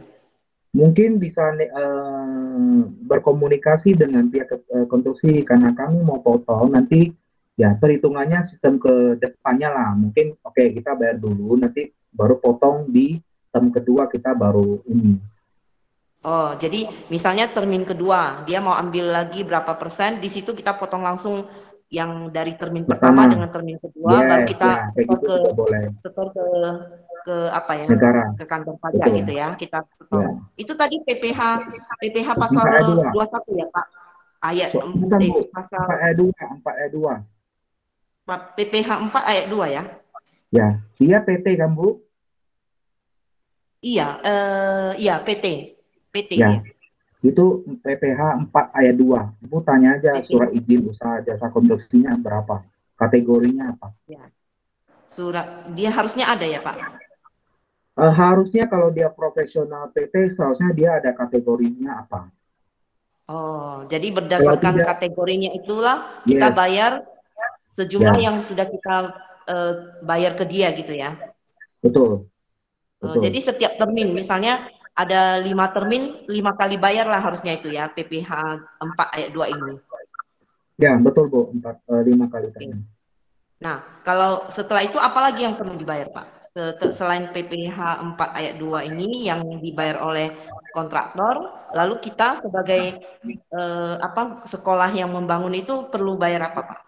Mungkin bisa berkomunikasi dengan pihak konstruksi karena kami mau potong nanti ya perhitungannya sistem ke depannya lah. Mungkin kita bayar dulu nanti baru potong di term kedua kita baru ini. Oh, jadi misalnya termin kedua dia mau ambil lagi berapa persen, di situ kita potong langsung yang dari termin pertama dengan termin kedua, baru kita setor ke apa ya, negara, ke kantor pajak gitu ya, kita setor. Ya. Itu tadi PPh pasal 21 ya Pak, ayat pasal 4 E2 PPh 4 ayat 2 ya. Ya, dia PT kan Bu? Iya, iya PT Ya, dia. itu PPH 4 ayat 2. Ibu tanya aja PP. surat izin usaha jasa konstruksinya berapa, kategorinya apa. Ya. Surat dia harusnya ada ya Pak? Harusnya kalau dia profesional PT, seharusnya dia ada kategorinya apa. Oh, jadi Kalau berdasarkan tidak, kategorinya itulah kita yes, bayar sejumlah ya, yang sudah kita bayar ke dia gitu ya. betul, Jadi betul. setiap termin, misalnya ada 5 termin, 5 kali bayar lah harusnya itu ya, PPH 4 ayat 2 ini. Ya, betul Bu, 5 kali Oke. termin. Nah, kalau setelah itu apalagi yang perlu dibayar Pak? Selain PPH 4 ayat 2 ini yang dibayar oleh kontraktor, lalu kita sebagai sekolah yang membangun itu perlu bayar apa Pak?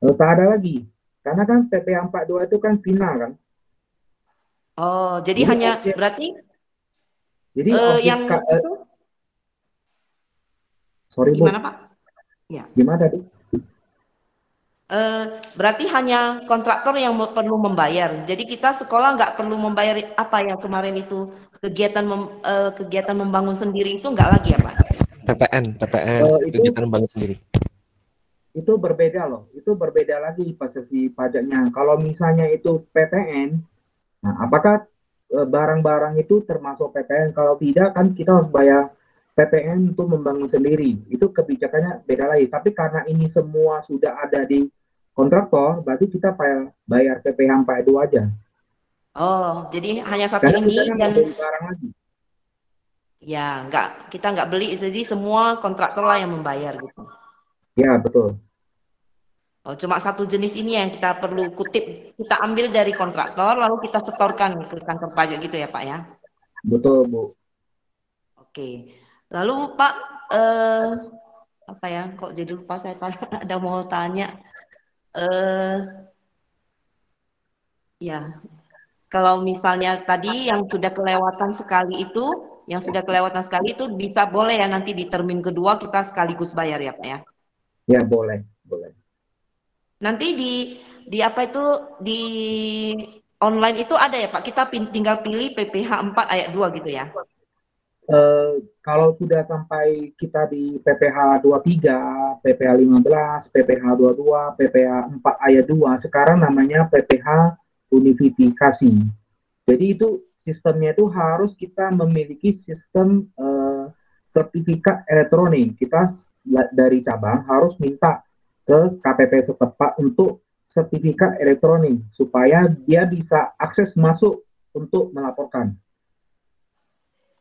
Tak ada lagi, karena kan PPH 42 itu kan final kan. Oh, jadi Jadi hanya objek, berarti jadi yang itu sorry Bu, gimana Pak? Ya. gimana tadi? Berarti hanya kontraktor yang perlu membayar. Jadi kita sekolah nggak perlu membayar apa yang kemarin itu kegiatan membangun sendiri itu nggak lagi ya Pak? PPN Itu kegiatan membangun sendiri. Itu berbeda loh, itu berbeda lagi persepsi pajaknya. Kalau misalnya itu PPN, nah apakah barang-barang itu termasuk PPN? Kalau tidak kan kita harus bayar PPN untuk membangun sendiri. Itu kebijakannya beda lagi. Tapi karena ini semua sudah ada di kontraktor, berarti kita bayar PPH 42 aja. Oh, jadi hanya satu Karena ini kita kan dan nggak beli barang lagi. ya kita nggak beli, jadi semua kontraktor lah yang membayar gitu. Ya, betul. Oh, cuma satu jenis ini yang kita perlu kutip, kita ambil dari kontraktor lalu kita setorkan ke kantor pajak gitu ya Pak ya? Betul Bu. Oke. Lalu Pak, apa ya? Kok jadi lupa saya tanya, ada mau tanya. Ya, kalau misalnya tadi yang sudah kelewatan sekali itu, bisa boleh ya nanti di termin kedua kita sekaligus bayar ya Pak ya? Ya, boleh, boleh. Nanti di apa itu di online itu ada ya Pak? Kita tinggal pilih PPH 4 ayat 2 gitu ya? Kalau sudah sampai kita di PPH 23, PPH 15, PPH 22, PPH 4 ayat 2, sekarang namanya PPH unifikasi. Jadi itu sistemnya itu harus kita memiliki sistem sertifikat elektronik. Kita dari cabang harus minta ke KPP setempat untuk sertifikat elektronik supaya dia bisa akses masuk untuk melaporkan.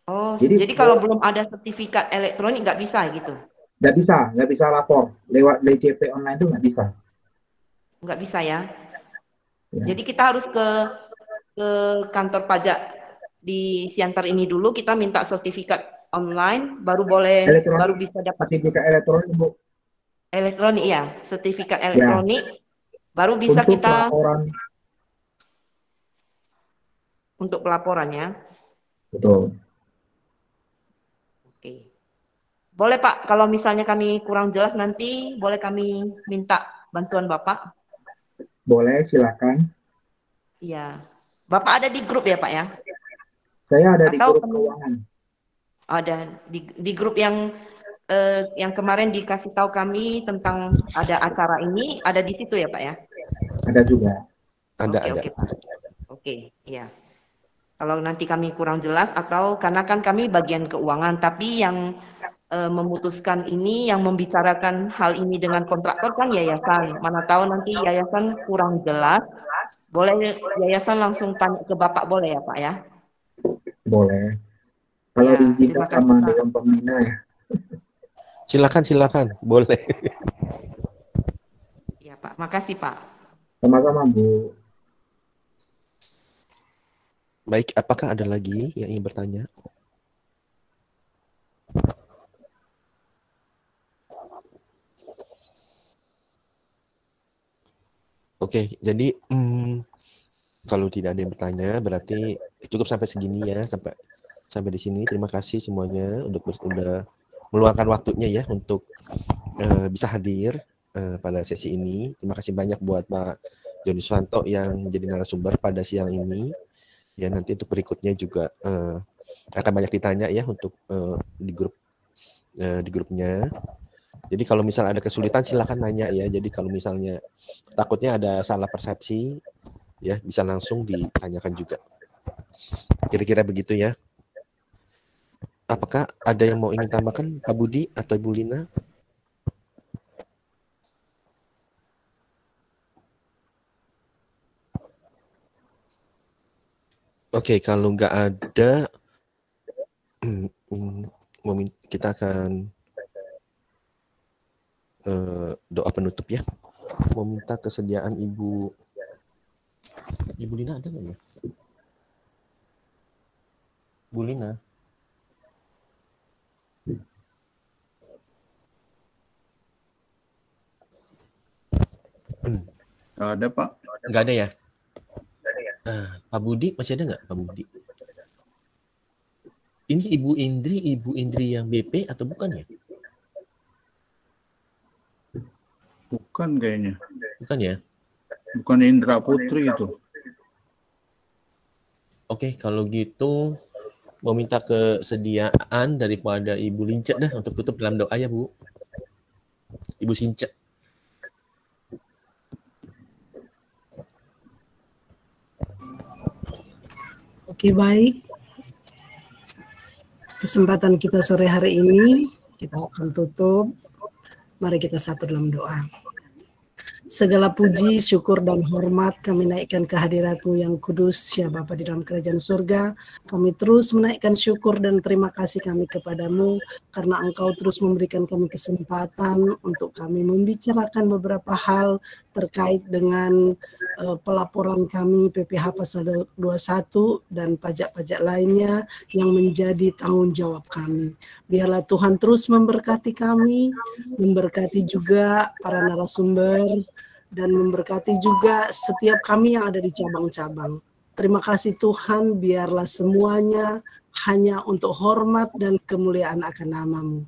Oh, jadi kalau belum ada sertifikat elektronik nggak bisa gitu? Nggak bisa lapor lewat DJP online itu nggak bisa. Nggak bisa ya? Ya. Jadi kita harus ke kantor pajak di Siantar ini dulu, kita minta sertifikat online, baru bisa dapat sertifikat elektronik Bu. Elektronik ya, sertifikat elektronik, ya. Baru bisa untuk kita pelaporan. Untuk pelaporan ya. Betul. Oke. Boleh Pak, kalau misalnya kami kurang jelas nanti boleh kami minta bantuan Bapak? Boleh, silakan. Iya. Bapak ada di grup ya Pak ya? Saya ada di grup keuangan. Ada di grup yang kemarin dikasih tahu kami tentang ada acara ini, ada di situ ya Pak ya? Ada juga. Ada. Oke Pak. Oke, ya. Kalau nanti kami kurang jelas atau karena kan kami bagian keuangan, tapi yang memutuskan ini, yang membicarakan hal ini dengan kontraktor kan yayasan. Mana tahu nanti yayasan kurang jelas, boleh yayasan langsung tanya ke Bapak boleh ya Pak ya? Boleh. Kalau ya, diizinkan sama Dewan Pembina ya. Silakan, boleh. Ya Pak, makasih Pak. Sama-sama Bu. Baik, apakah ada lagi yang ingin bertanya? Oke, jadi kalau tidak ada yang bertanya, berarti cukup sampai segini ya, sampai di sini. Terima kasih semuanya sudah meluangkan waktunya ya untuk bisa hadir pada sesi ini. Terima kasih banyak buat Pak Joni Susanto yang jadi narasumber pada siang ini. Ya, nanti untuk berikutnya juga akan banyak ditanya ya untuk di grupnya. Jadi kalau misal ada kesulitan silahkan nanya ya. Jadi kalau misalnya takutnya ada salah persepsi ya, bisa langsung ditanyakan juga. Kira-kira begitu ya. Apakah ada yang mau ingin tambahkan, Pak Budi atau Ibu Lina? Oke, kalau nggak ada, kita akan doa penutup ya. Mau minta kesediaan Ibu Lina ada nggak ya? Bu Lina. Nggak ada, Pak. Nggak ada ya? Pak Budi masih ada nggak, Pak Budi? Ini Ibu Indri yang BP atau bukan ya? Bukan kayaknya. Bukan ya? Bukan Indra Putri itu. Oke, kalau gitu mau minta kesediaan daripada Ibu Lince dah untuk tutup dalam doa ya, Bu. Ibu Since. Oke, baik. Kesempatan kita sore hari ini kita akan tutup. Mari kita satu dalam doa. Segala puji, syukur, dan hormat kami naikkan kehadirat-Mu yang kudus, ya Bapa di dalam kerajaan surga. Kami terus menaikkan syukur dan terima kasih kami kepadamu, karena Engkau terus memberikan kami kesempatan untuk kami membicarakan beberapa hal terkait dengan pelaporan kami PPh pasal 21 dan pajak-pajak lainnya yang menjadi tanggung jawab kami. Biarlah Tuhan terus memberkati kami, memberkati juga para narasumber, dan memberkati juga setiap kami yang ada di cabang-cabang. Terima kasih Tuhan, biarlah semuanya hanya untuk hormat dan kemuliaan akan nama-Mu.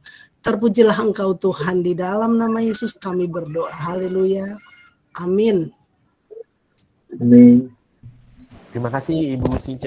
Terpujilah Engkau Tuhan, di dalam nama Yesus kami berdoa. Haleluya. Amin. Amin. Terima kasih Ibu Since.